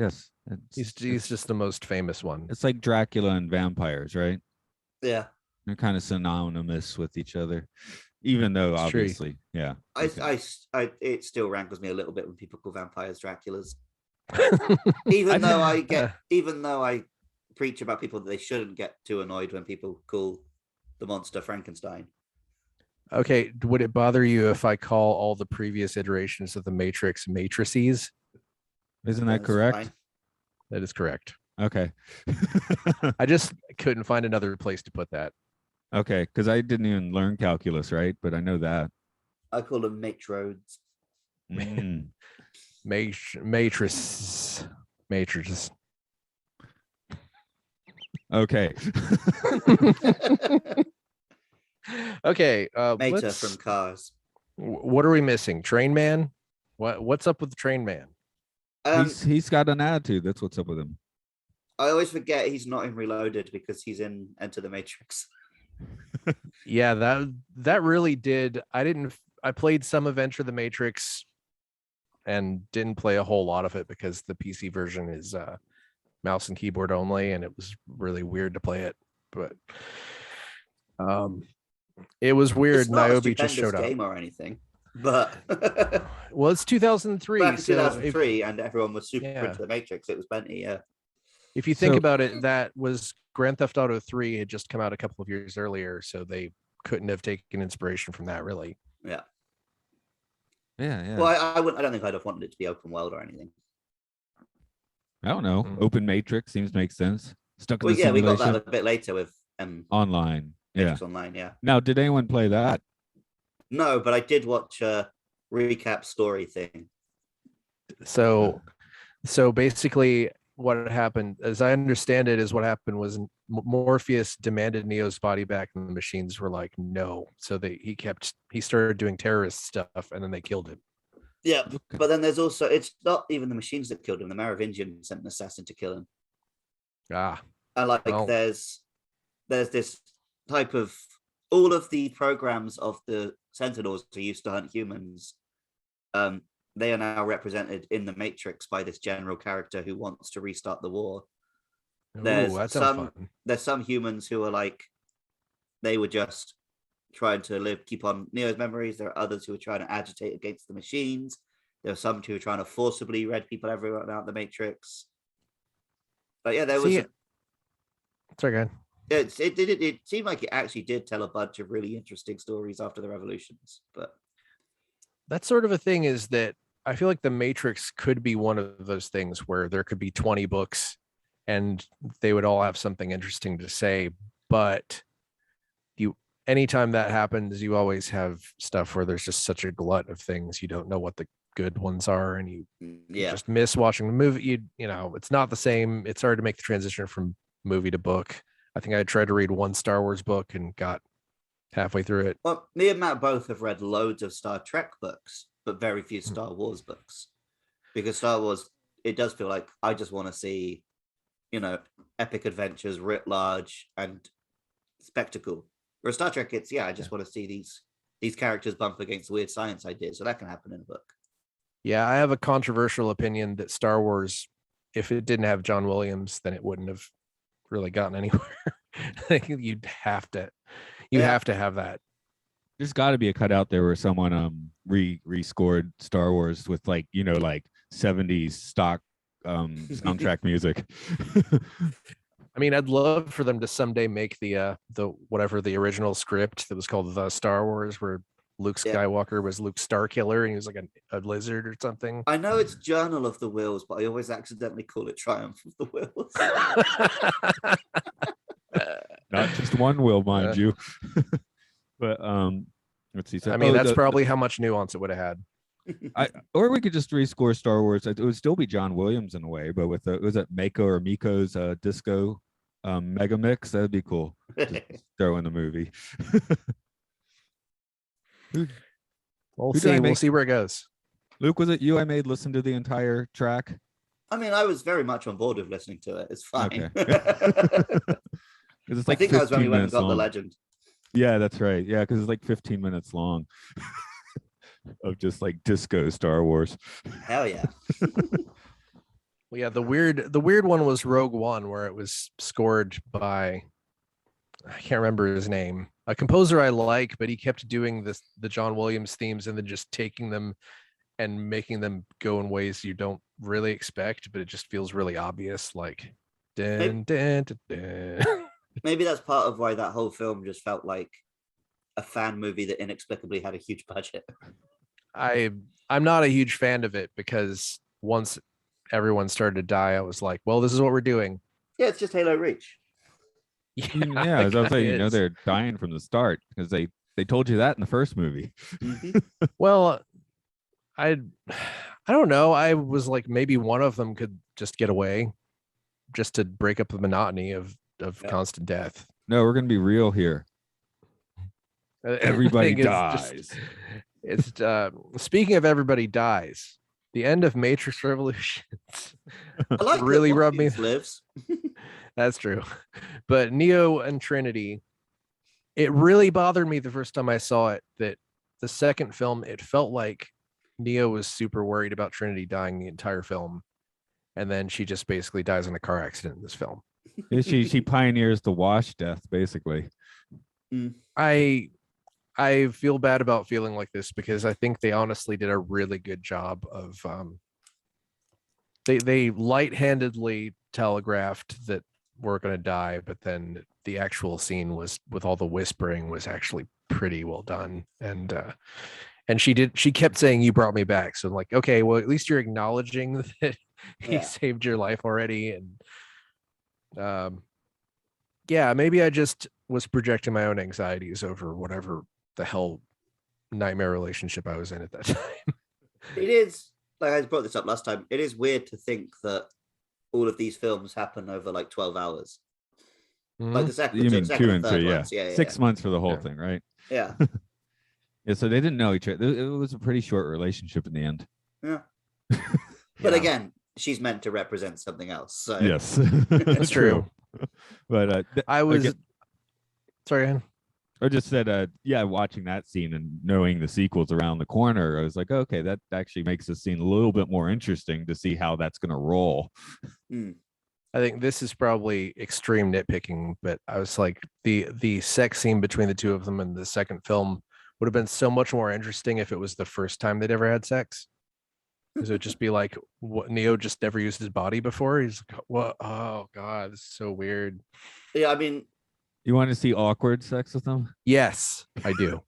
He's just the most famous one. It's like Dracula and vampires, right? Yeah. They're kind of synonymous with each other, even though obviously, yeah. It still rankles me a little bit when people call vampires Draculas. even though I preach about people that they shouldn't get too annoyed when people call the monster Frankenstein. Okay, would it bother you if I call all the previous iterations of the Matrix matrices? Isn't that correct? Fine. That is correct. Okay. I just couldn't find another place to put that. Okay, because I didn't even learn calculus, right? But I know that. I call them matrodes. Matrices. Okay. Okay. Mater from Cars. What are we missing? Train Man? What's up with the Train Man? He's got an attitude. That's what's up with him. I always forget he's not in Reloaded because he's in Enter the Matrix. Yeah, that really did. I played some of Enter the Matrix and didn't play a whole lot of it because the PC version is mouse and keyboard only, and it was really weird to play it. But it was weird. It's not Niobe a just showed up. game or anything, but Well, it's 2003. back in so 2003, and everyone was super Yeah. into the Matrix. It was plenty, yeah. If you think So- about it, that was Grand Theft Auto 3 had just come out a couple of years earlier, so they couldn't have taken inspiration from that, really. Yeah. Yeah. Well, I don't think I'd have wanted it to be open world or anything. I don't know. Mm. Open Matrix seems to make sense. Stuck in Well, the yeah, we got simulation. that a bit later with Online. Yeah. Matrix Online, yeah. Now, did anyone play that? No, but I did watch a recap story thing. So basically what happened, as I understand it, is what happened was Morpheus demanded Neo's body back and the machines were like, no. So he started doing terrorist stuff and then they killed him. Yeah, Okay. but then there's also, it's not even the machines that killed him. The Merovingian sent an assassin to kill him. Ah, And like, Well- there's this type of, all of the programs of the Sentinels who used to hunt humans, they are now represented in the Matrix by this general character who wants to restart the war. There's ooh, that sounds fun. There's some humans who are like, they were just trying to keep on Neo's memories. There are others who are trying to agitate against the machines. There are some who are trying to forcibly red people everywhere out the Matrix. But yeah, there was. Sorry, go ahead. It seemed like it actually did tell a bunch of really interesting stories after the revolutions. But That sort of a thing is that I feel like the Matrix could be one of those things where there could be 20 books and they would all have something interesting to say. But anytime that happens, you always have stuff where there's just such a glut of things. You don't know what the good ones are and you yeah, just miss watching the movie. You know, it's not the same. It's hard to make the transition from movie to book. I think I tried to read one Star Wars book and got halfway through it. well, me and Matt both have read loads of Star Trek books, but very few Star Wars books. Because Star Wars, it does feel like I just want to see, epic adventures writ large and spectacle. Whereas Star Trek, it's I just want to see these characters bump against weird science ideas. So that can happen in a book. Yeah, I have a controversial opinion that Star Wars, if it didn't have John Williams, then it wouldn't have really gotten anywhere. I think you'd have to have that. There's got to be a cutout there where someone rescored Star Wars with like 70s stock soundtrack music. I mean, I'd love for them to someday make the whatever the original script that was called The Star Wars, where Luke Skywalker was Luke Starkiller and he was like a lizard or something. I know it's Journal of the Wheels, but I always accidentally call it Triumph of the Wheels. Not just one will, mind you. But let's see. I mean, that's probably how much nuance it would have had. Or we could just rescore Star Wars. It would still be John Williams in a way, but with was it Mako or Miko's disco mega mix? That'd be cool. Just throw in the movie. We'll who did I see. We'll make- see where it goes. Luke, was it you I made listen to the entire track? I mean, I was very much on board with listening to it. It's fine. Okay. 'Cause it's I like think that was when we 15 went and minutes got the long. legend. Yeah, that's right. Yeah, because it's like 15 minutes long of just like disco Star Wars. Hell yeah. Well, yeah, the weird one was Rogue One, where it was scored by, I can't remember his name, a composer I like, but he kept doing the John Williams themes and then just taking them and making them go in ways you don't really expect, but it just feels really obvious, like dun, dun, dun, dun. Maybe that's part of why that whole film just felt like a fan movie that inexplicably had a huge budget. I'm not a huge fan of it because once everyone started to die, I was like, well, this is what we're doing. Yeah, it's just Halo Reach. Yeah, as I was saying, kinda is. they're dying from the start because they told you that in the first movie. Well, I don't know. I was like, maybe one of them could just get away, just to break up the monotony of constant death. No, we're gonna be real here. Everybody Thing is dies. It's speaking of everybody dies, the end of Matrix Revolutions I like really that rubbed me. Morpheus lives. That's true. But Neo and Trinity, it really bothered me the first time I saw it that the second film, it felt like Neo was super worried about Trinity dying the entire film. And then she just basically dies in a car accident in this film. She pioneers the wash death, basically. I feel bad about feeling like this because I think they honestly did a really good job of they light-handedly telegraphed that we're going to die, but then the actual scene was with all the whispering was actually pretty well done. And she kept saying, "You brought me back." So I'm like, okay, well, at least you're acknowledging that he saved your life already. And yeah, maybe I just was projecting my own anxieties over whatever the hell nightmare relationship I was in at that time. It is, like I brought this up last time, it is weird to think that all of these films happen over like 12 hours. Like the second, You mean second 2 and and third 3, yeah. ones. Yeah. 6 months for the whole thing, right? Yeah. Yeah, so they didn't know each other. It was a pretty short relationship in the end. Yeah. But again, she's meant to represent something else. So Yes. That's true. But I was again, sorry. I just said, yeah, watching that scene and knowing the sequels around the corner, I was like, okay, that actually makes the scene a little bit more interesting to see how that's going to roll. I think this is probably extreme nitpicking, but I was like, the sex scene between the two of them in the second film would have been so much more interesting if it was the first time they'd ever had sex. Because it would just be like, what, Neo just never used his body before. He's like, what? Oh God, this is so weird. Yeah, I mean, you want to see awkward sex with them? Yes, I do.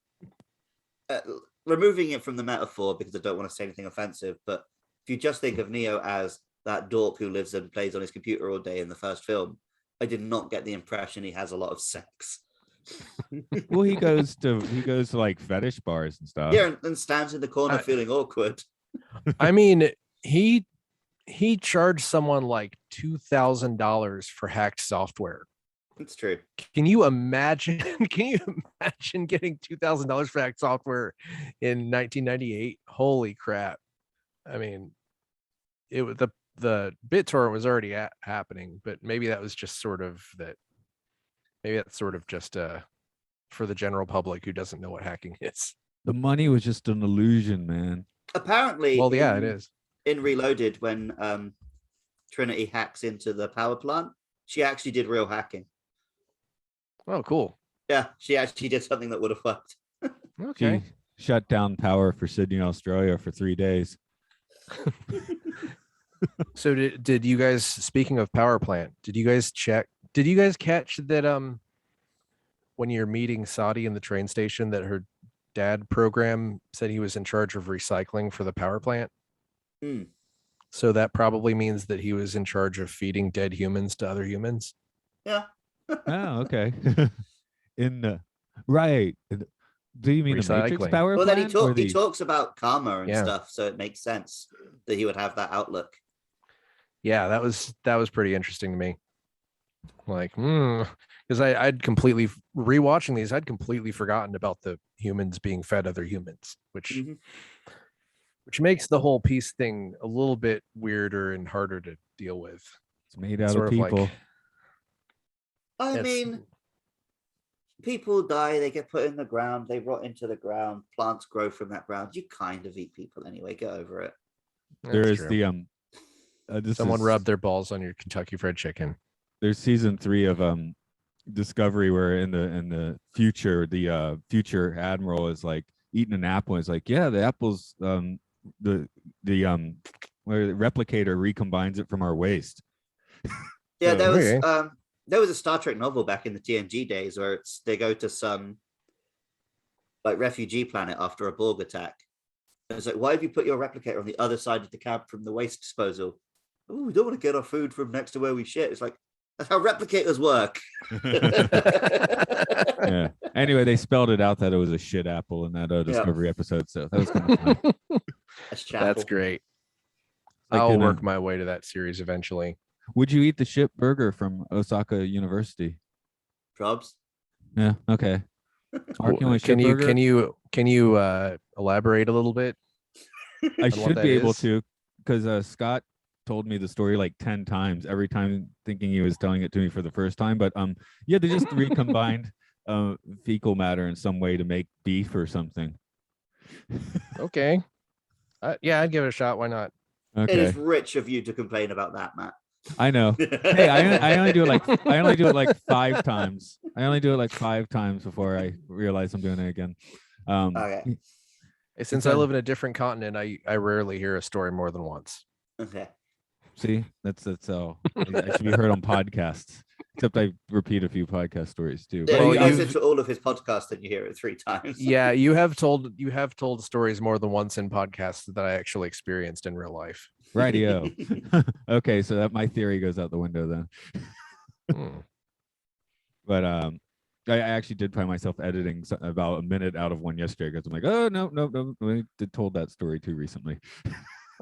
Removing it from the metaphor because I don't want to say anything offensive, but if you just think of Neo as that dork who lives and plays on his computer all day in the first film, I did not get the impression he has a lot of sex. Well, he goes to like fetish bars and stuff. Yeah, and stands in the corner feeling awkward. I mean, he charged someone like $2,000 for hacked software. It's true. Can you imagine? Can you imagine getting $2,000 for hacked software in 1998? Holy crap! I mean, it was the BitTorrent was already happening, but maybe that was just sort of that. Maybe that's sort of just for the general public who doesn't know what hacking is. The money was just an illusion, man. Apparently, well, yeah, it is. In Reloaded, when Trinity hacks into the power plant, she actually did real hacking. Oh, cool. Yeah, she actually did something that would have worked. Okay. She shut down power for Sydney, Australia for 3 days. So did you guys, speaking of power plant, did you guys catch that when you're meeting Saudi in the train station that her dad program said he was in charge of recycling for the power plant? So that probably means that he was in charge of feeding dead humans to other humans. Yeah. Oh, okay. Right. Do you mean the Matrix power well, plant? Then he talks about karma and stuff, so it makes sense that he would have that outlook. Yeah, that was pretty interesting to me. Like, because I'd completely rewatching these, I'd completely forgotten about the humans being fed other humans, which makes the whole peace thing a little bit weirder and harder to deal with. It's made out of people. I mean, people die, they get put in the ground, they rot into the ground, plants grow from that ground. You kind of eat people anyway, get over it. There is someone rubbed their balls on your Kentucky Fried Chicken. There's season 3 of Discovery where in the future, the future admiral is like eating an apple and is like, yeah, the apple's the where the replicator recombines it from our waste. Yeah, there was a Star Trek novel back in the TNG days where they go to some like refugee planet after a Borg attack. And it's like, why have you put your replicator on the other side of the camp from the waste disposal? Oh, we don't want to get our food from next to where we shit. It's like, that's how replicators work. Yeah. Anyway, they spelled it out that it was a shit apple in that Discovery episode. So that was kind of fun. That's great. I'll work my way to that series eventually. Would you eat the ship burger from Osaka University? Probs. Yeah. Okay. Mark, you want a Can ship you burger? can you elaborate a little bit I on what should that be able is? to, because Scott told me the story like 10 times, every time thinking he was telling it to me for the first time. But yeah, they just recombined fecal matter in some way to make beef or something. Okay. Yeah, I'd give it a shot. Why not? It Okay, is rich of you to complain about that, Matt. I know. Hey, I only do it like 5 times. I only do it like 5 times before I realize I'm doing it again. Okay. Since I live in a different continent, I rarely hear a story more than once. Okay. See, that's how I should be heard on podcasts. Except I repeat a few podcast stories too. Yeah, Well, you you've- listen to all of his podcasts and you hear it 3 times. Yeah, you have told stories more than once in podcasts that I actually experienced in real life. Radio. Okay, so that my theory goes out the window then. Hmm. But I actually did find myself editing about a minute out of one yesterday because I'm like, oh no, I told that story too recently.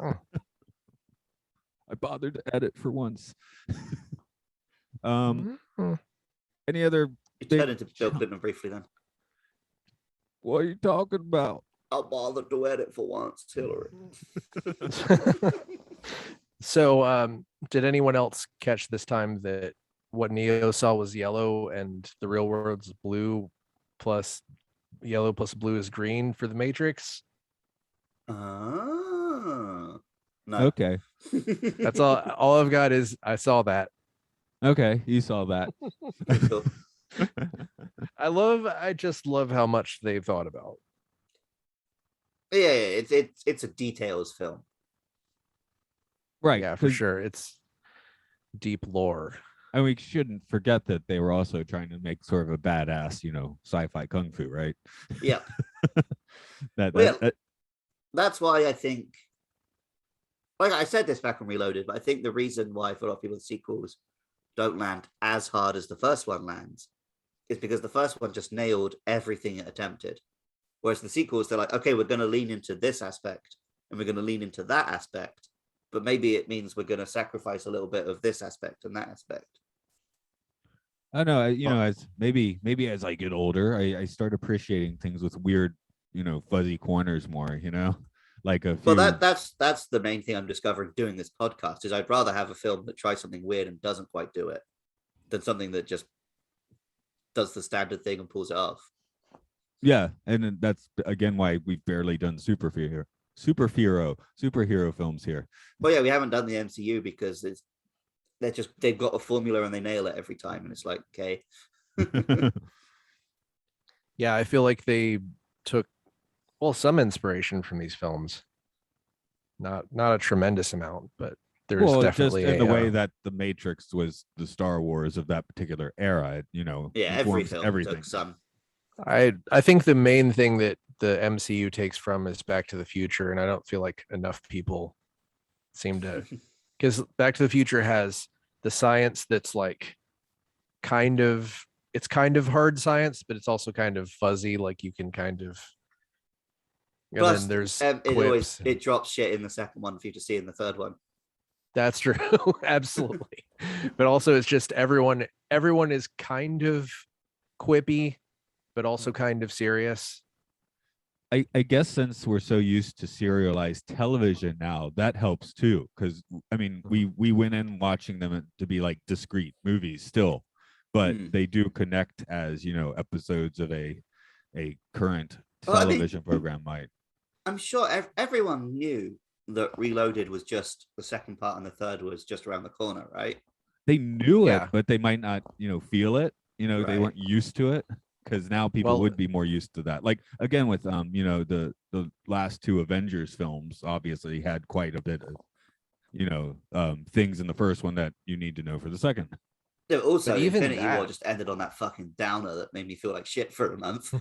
Oh. I bothered to edit for once. Mhm. Any other? You big turn into Bill Clinton briefly then. What are you talking about? I'll bother to edit for once, Hillary. So, did anyone else catch this time that what Neo saw was yellow and the real world's blue plus yellow plus blue is green for the Matrix? No. Okay. That's all I've got is I saw that. Okay, you saw that. Cool. I just love how much they thought about. Yeah, it's a details film. Right. Yeah, for 'cause- sure. It's deep lore. And we shouldn't forget that they were also trying to make sort of a badass, sci-fi kung fu, right? Yeah. that, Well, that That's why I think, like I said this back on Reloaded, but I think the reason why for a lot of people the sequels don't land as hard as the first one lands is because the first one just nailed everything it attempted. Whereas the sequels, they're like, okay, we're going to lean into this aspect and we're going to lean into that aspect, but maybe it means we're going to sacrifice a little bit of this aspect and that aspect. I know, as maybe as I get older, I start appreciating things with weird, fuzzy corners more, like a few. Well, that's the main thing I'm discovering doing this podcast is I'd rather have a film that tries something weird and doesn't quite do it than something that just does the standard thing and pulls it off. Yeah, and then that's again why we've barely done superhero films here. Well, yeah, we haven't done the MCU because they've got a formula and they nail it every time, and it's like, okay. Yeah, I feel like they took some inspiration from these films. Not a tremendous amount, but there's definitely just in the way that the Matrix was the Star Wars of that particular era. Yeah, every film everything. took some. I think the main thing that the MCU takes from is Back to the Future, and I don't feel like enough people seem to, because Back to the Future has the science that's like it's kind of hard science, but it's also kind of fuzzy, like you can kind of. And Plus, then there's it drops shit in the second one for you to see in the third one. That's true. Absolutely. But also it's just everyone is kind of quippy, but also kind of serious. I guess since we're so used to serialized television now, that helps too. Because I mean, we went in watching them to be like discrete movies still, but they do connect as episodes of a current television program might. I'm sure everyone knew that Reloaded was just the second part and the third was just around the corner, right? They knew it, but they might not, feel it. They Right. weren't used to it because now people would be more used to that. Like again with the last two Avengers films obviously had quite a bit of things in the first one that you need to know for the second. Yeah, also, even Infinity War that- just ended on that fucking downer that made me feel like shit for a month.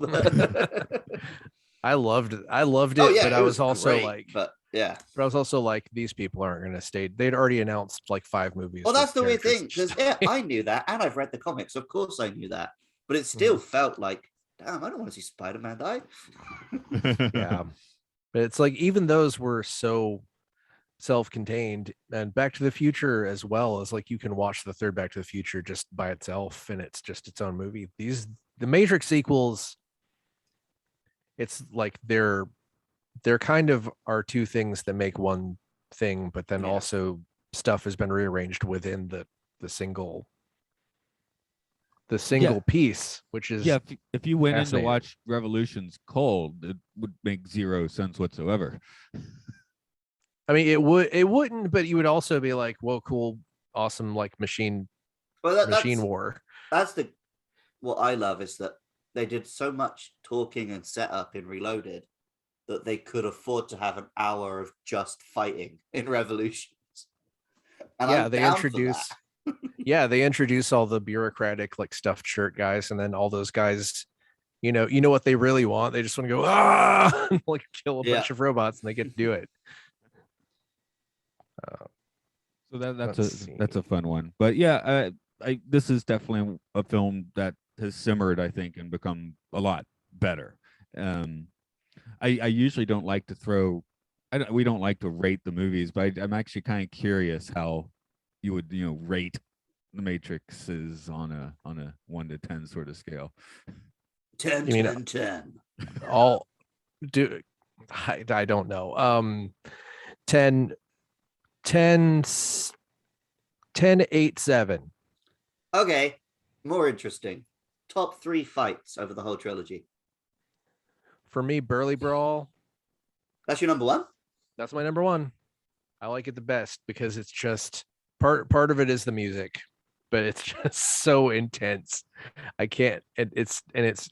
I loved it, Oh, yeah, but it I was also great, like, but yeah. but I was also like, these people aren't going to stay. They'd already announced like 5 movies. Well, with that's the weird characters thing that just because died. I knew that, and I've read the comics. Of course, I knew that, but it still felt like, damn, I don't want to see Spider-Man die. Yeah, but it's like even those were so self-contained, and Back to the Future as well as like you can watch the third Back to the Future just by itself and it's just its own movie. The Matrix sequels, it's like they're kind of are two things that make one thing, but then also stuff has been rearranged within the single piece, which is if you went in to watch Revolutions cold, it would make zero sense whatsoever. I mean, it wouldn't, but you would also be like, "Whoa, cool, awesome!" Like machine war. That's what I love is that they did so much talking and setup in Reloaded that they could afford to have an hour of just fighting in Revolutions. And they introduce. They introduce all the bureaucratic like stuffed shirt guys, and then all those guys. You know what they really want? They just want to go and like kill a bunch of robots, and they get to do it. So that's a fun one, but this is definitely a film that has simmered, I think, and become a lot better. I usually don't like to we don't like to rate the movies, but I'm actually kind of curious how you would rate the Matrix is on a 1 to 10 sort of scale. 10, 10, 10. All do I don't know. 10 8 7. Okay, more interesting. Top 3 fights over the whole trilogy. For me, Burly Brawl. That's your number 1? That's my number 1. I like it the best because it's just part of it is the music, but it's just so intense. I can't. It's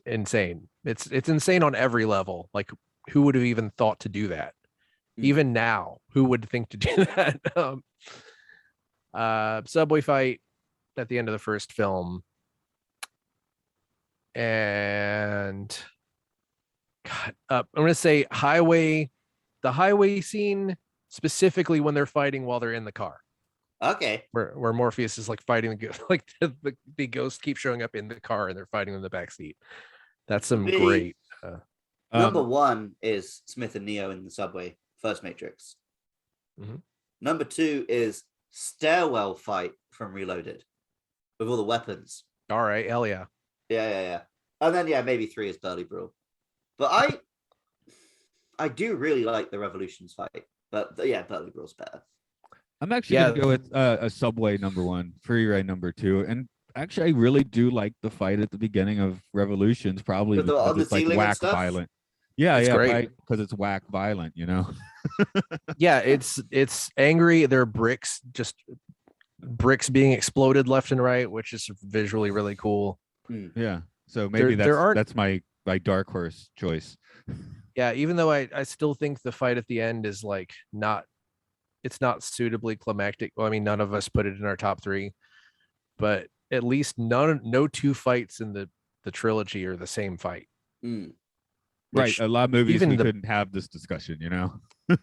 insane. It's insane on every level. Like, who would have even thought to do that? Even now, who would think to do that? Subway fight at the end of the first film, and I'm gonna say the highway scene, specifically when they're fighting while they're in the car. Okay. Where Morpheus is like fighting the ghost, like the ghost keeps showing up in the car and they're fighting in the back seat. That's some great. Number 1 is Smith and Neo in the subway, first Matrix. Mm-hmm. Number 2 is stairwell fight from Reloaded with all the weapons. All right, hell yeah. Yeah. And then maybe 3 is Burly Brawl. But I do really like the Revolutions fight. But Burly Brawl's better. I'm actually gonna go with a subway number 1, freeway number 2, and actually I really do like the fight at the beginning of Revolutions, probably because it's like whack violent. Right, because it's whack violent, it's angry. There are bricks being exploded left and right, which is visually really cool. Yeah, so maybe that's my dark horse choice. Yeah, even though I still think the fight at the end is like it's not suitably climactic. Well, I mean, none of us put it in our top 3, but at least no 2 fights in the trilogy are the same fight. Right, a lot of movies we couldn't have this discussion,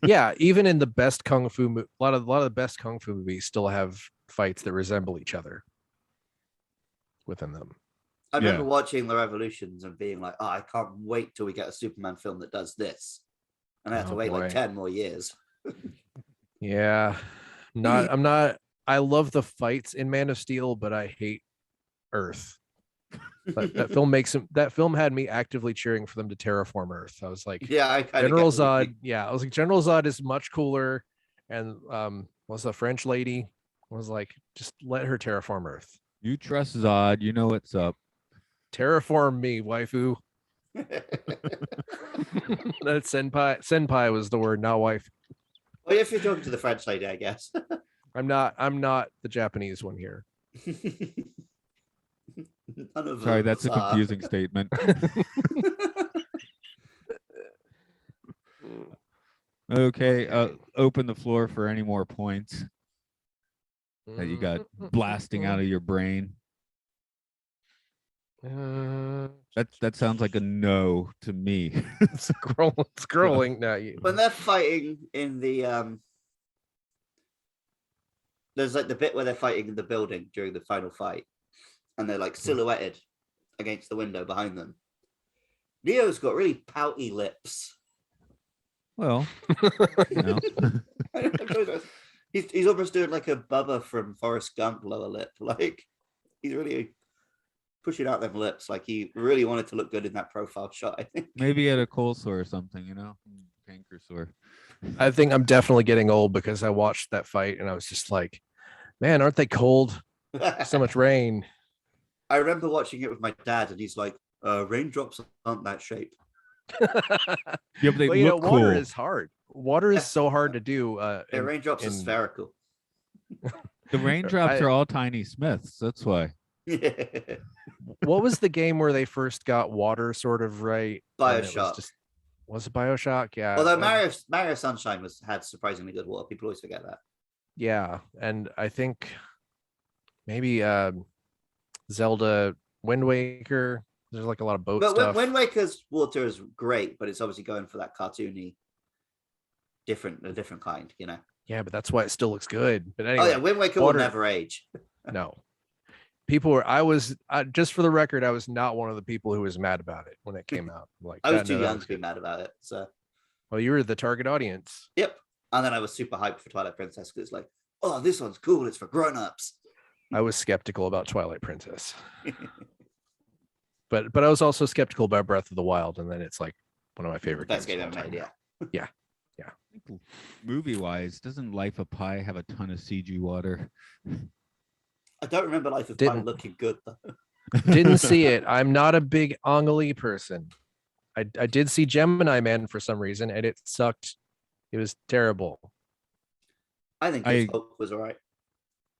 Yeah, even in the best kung fu, a lot of the best kung fu movies still have fights that resemble each other within them. I remember watching the Revolutions and being like, I can't wait till we get a Superman film that does this. And I have to wait like 10 more years. Yeah. I love the fights in Man of Steel, but I hate Earth. That film had me actively cheering for them to terraform Earth. I was like, General Zod. Yeah, I was like, General Zod is much cooler. And was the French lady was like, just let her terraform Earth. You trust Zod, you know what's up. Terraform me, waifu. That's senpai. Senpai was the word, not wife. Well, if you're talking to the French lady, I guess. I'm not the Japanese one here. Sorry, that's a confusing statement. Okay, open the floor for any more points that you got blasting out of your brain. That sounds like a no to me. Scrolling now. When they're fighting in the there's like the bit where they're fighting in the building during the final fight, and they're like silhouetted against the window behind them. Neo's got really pouty lips. Well, He's almost doing like a Bubba from Forrest Gump lower lip. Like he's really pushing out them lips. Like he really wanted to look good in that profile shot, I think. Maybe he had a cold sore or something, you know, canker sore. I think I'm definitely getting old because I watched that fight and I was just like, man, aren't they cold? So much rain. I remember watching it with my dad, and he's like, raindrops aren't that shape. Yeah, but they Well, you know, look water cool. is hard. Water is so hard to do. Raindrops are spherical. The raindrops are all tiny Smiths. That's why. What was the game where they first got water sort of right? BioShock. Was it BioShock? Yeah. Although Mario Sunshine had surprisingly good water. People always forget that. Yeah, and I think maybe Zelda Wind Waker. There's like a lot of boat stuff. Wind Waker's water is great, but it's obviously going for that cartoony, a different kind, you know. Yeah, but that's why it still looks good. But anyway, Wind Waker will never age. No. Just for the record, I was not one of the people who was mad about it when it came out. Like I was too young to be mad about it. So, well, you were the target audience. Yep. And then I was super hyped for Twilight Princess because it's like, oh, this one's cool. It's for grown-ups. I was skeptical about Twilight Princess. But I was also skeptical about Breath of the Wild, and then it's like one of my favorite best games game ever made. Yeah. Movie-wise, doesn't Life of Pi have a ton of CG water? I don't remember Life of Pi looking good though. Didn't see it. I'm not a big Ang Lee person. I did see Gemini Man for some reason, and it sucked. It was terrible. I think his hope was all right.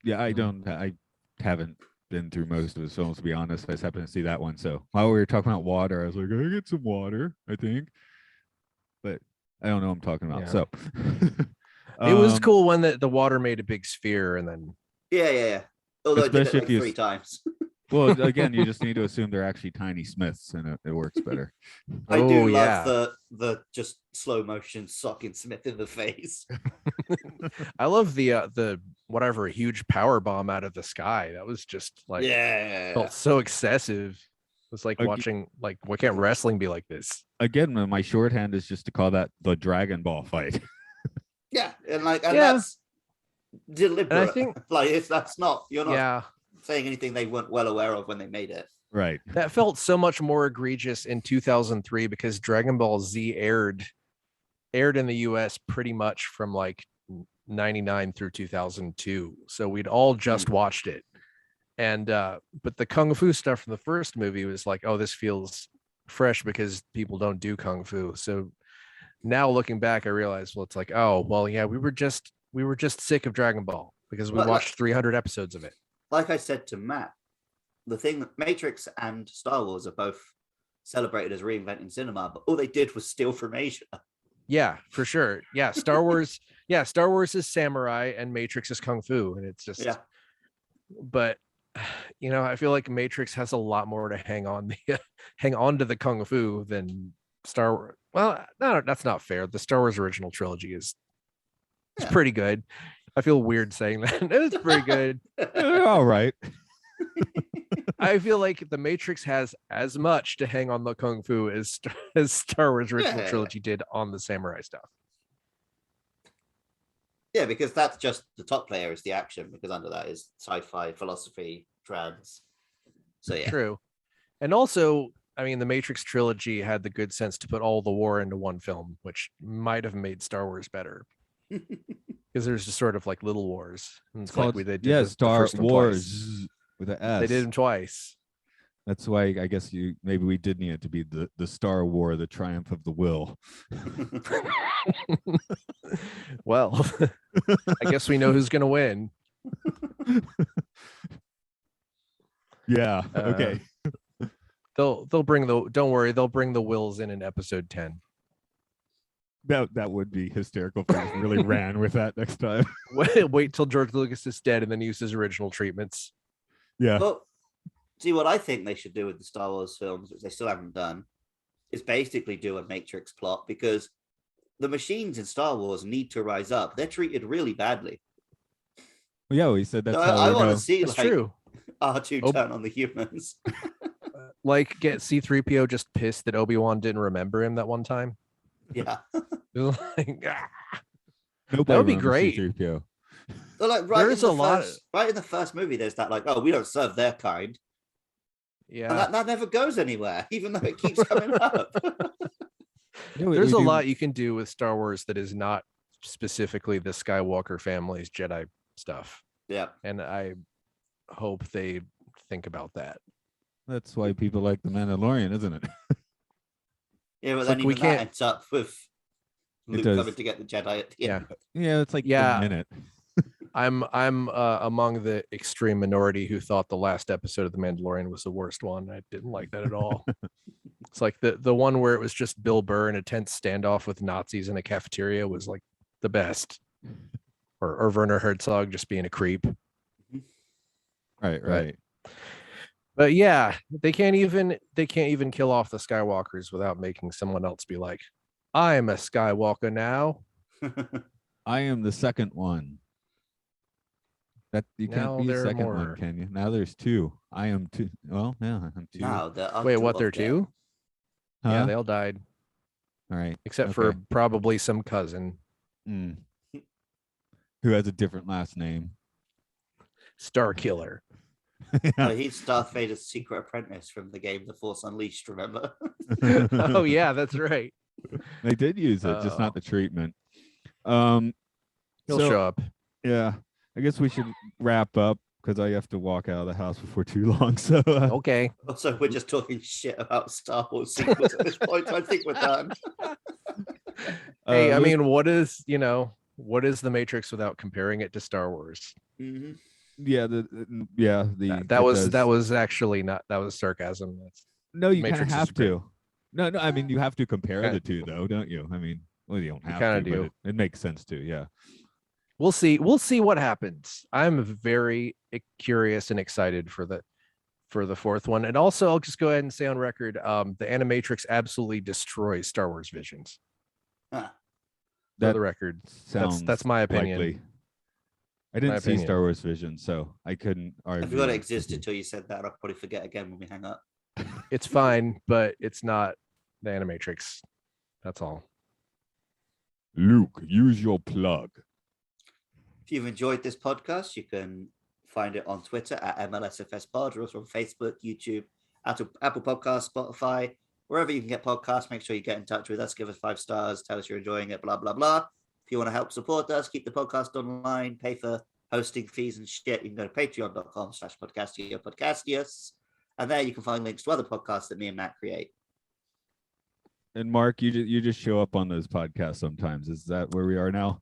Yeah, I haven't been through most of his films, to be honest. I just happened to see that one. So while we were talking about water, I was like, I get some water, I think. But I don't know what I'm talking about. Yeah. So it was cool when the water made a big sphere and then. Yeah. Although I did it like 3 times. Well, again, you just need to assume they're actually tiny Smiths, and it works better. I do love the just slow motion socking Smith in the face. I love the whatever huge power bomb out of the sky. That was just like felt so excessive. It was like watching like why can't wrestling be like this? Again, my shorthand is just to call that the Dragon Ball fight. Yeah, and that's deliberate. And I think that's not you're not saying anything they weren't well aware of when they made it. Right. That felt so much more egregious in 2003 because Dragon Ball Z aired in the US pretty much from like 99 through 2002. So we'd all just watched it. And but the Kung Fu stuff from the first movie was like, oh, this feels fresh because people don't do Kung Fu. So now looking back, I realized, well, it's like, oh, well, yeah, we were just sick of Dragon Ball because we watched 300 episodes of it. Like I said to Matt, the thing that Matrix and Star Wars are both celebrated as reinventing cinema, but all they did was steal from Asia. Yeah, for sure. Yeah, Star Wars. Yeah, Star Wars is samurai and Matrix is Kung Fu, and it's just. Yeah. But you know, I feel like Matrix has a lot more to hang on to the Kung Fu than Star Wars. Well, no, that's not fair. The Star Wars original trilogy is pretty good. I feel weird saying that. It's pretty good. All right. I feel like the Matrix has as much to hang on the Kung Fu as Star Wars original trilogy did on the samurai stuff. Yeah, because that's just the top layer is the action, because under that is sci-fi, philosophy, trans. So yeah. True. And also, I mean, the Matrix trilogy had the good sense to put all the war into one film, which might have made Star Wars better. Because there's just sort of like little wars. And it's called Star Wars with an S. They did them twice. That's why I guess maybe we did need it to be the Star War, the triumph of the will. Well, I guess we know who's gonna win. Yeah. Okay. They'll bring don't worry, they'll bring the wills in episode 10. That would be hysterical if they really ran with that next time. Wait till George Lucas is dead and then use his original treatments. Yeah. Well, see, what I think they should do with the Star Wars films, which they still haven't done, is basically do a Matrix plot, because the machines in Star Wars need to rise up. They're treated really badly. Well, yeah, we said that's. I want to see true. R2 turn on the humans. Like get C-3PO just pissed that Obi-Wan didn't remember him that one time. Yeah. Like, Nobody would be remembers great. C-3PO. So like There's a lot. Right in the first movie, there's that like, oh, we don't serve their kind. Yeah. And that never goes anywhere, even though it keeps coming up. There's a lot you can do with Star Wars that is not specifically the Skywalker family's Jedi stuff. Yeah. And I hope they think about that. That's why people like The Mandalorian, isn't it? Yeah, but It's then like we even that can't- ends up with Luke does. coming to get the Jedi at the end. Yeah, it's like Yeah. a minute. I'm among the extreme minority who thought the last episode of The Mandalorian was the worst one. I didn't like that at all. It's like the one where it was just Bill Burr in a tense standoff with Nazis in a cafeteria was like the best. Or Werner Herzog just being a creep. Right. But yeah, they can't even kill off the Skywalkers without making someone else be like, I'm a Skywalker now. I am the second one. That you Now can't be a there are second more. one, can you? Now there's two. I am two. Well, yeah, I'm two. Now there are Wait, two what? of There them. too? Huh? Yeah, they all died All right. except for Okay. probably some cousin. Mm. Who has a different last name? Star Killer. No, he's Darth Vader's secret apprentice from the game The Force Unleashed, remember? Oh yeah, that's right. They did use it, just Oh. not the treatment. He'll So, show up. Yeah, I guess we should wrap up because I have to walk out of the house before too long. So Okay. Also, we're just talking shit about Star Wars sequels at this point. I think we're done. Hey, I Luke- mean, what is the Matrix without comparing it to Star Wars? hmm yeah, That was actually not, that was sarcasm. no, you kind of Matrix is have great. to. No, I mean you have to compare Kinda- the two though, don't you? I mean, well, you don't have kinda to, but do. it makes sense to, yeah. We'll see what happens. I'm very curious and excited for the fourth one. And also, I'll just go ahead and say on record, the Animatrix absolutely destroys Star Wars visions. Huh. For That the record, sounds that's my opinion. likely. I didn't My see opinion. Star Wars Vision, so I couldn't argue. I forgot it with existed you. until you said that. I'll probably forget again when we hang up. It's fine, but it's not the Animatrix. That's all. Luke, use your plug. If you've enjoyed this podcast, you can find it on Twitter at MLSFS Pod, or also on Facebook, YouTube, Apple Podcasts, Spotify, wherever you can get podcasts. Make sure you get in touch with us, give us 5 stars, tell us you're enjoying it, blah, blah, blah. If you want to help support us, keep the podcast online, pay for hosting fees and shit, you can go to patreon.com/podcastios. And there you can find links to other podcasts that me and Matt create. And Mark, you just show up on those podcasts sometimes. Is that where we are now?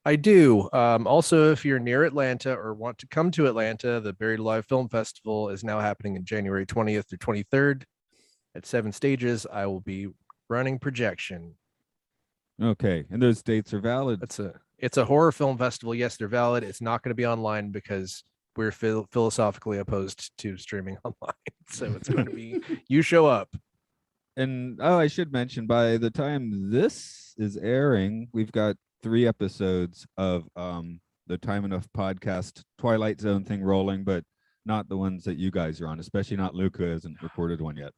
I do. Also, if you're near Atlanta or want to come to Atlanta, the Buried Alive Film Festival is now happening in January 20th through 23rd at 7 stages. I will be running projection. Okay, and those dates are valid. It's a horror film festival. Yes, they're valid. It's not going to be online because we're philosophically opposed to streaming online. So it's going to be you show up. And I should mention, by the time this is airing, we've got 3 episodes of the Time Enough podcast Twilight Zone thing rolling, but not the ones that you guys are on, especially not Luke, who hasn't recorded one yet.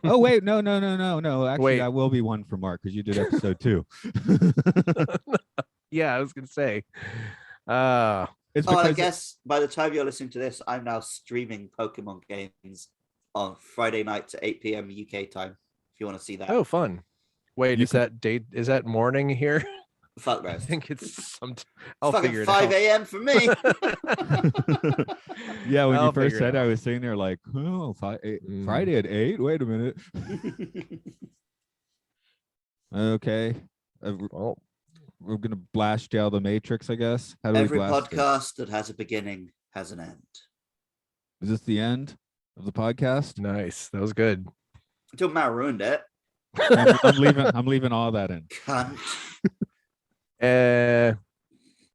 Oh wait, no. Actually, Wait. that will be one for Mark because you did episode 2. Yeah, I was going to say. It's Oh, and I because guess by the time you're listening to this, I'm now streaming Pokemon games on Friday nights at 8 p.m. UK time. If you want to see that. Oh, fun. Wait, is that morning here? Fuck I rest. think it's I'll I'll figure fucking it 5 out. a.m. for me. yeah, when I'll you first figure it said, I out. was sitting there like, oh, Friday at 8. Wait a minute. Okay, Well, we're gonna blast you out of the Matrix, I guess. How do Every we blast it? podcast that has a beginning has an end. Is this the end of the podcast? nice. That was good. Until Matt ruined it. I'm leaving all that in. Cunt.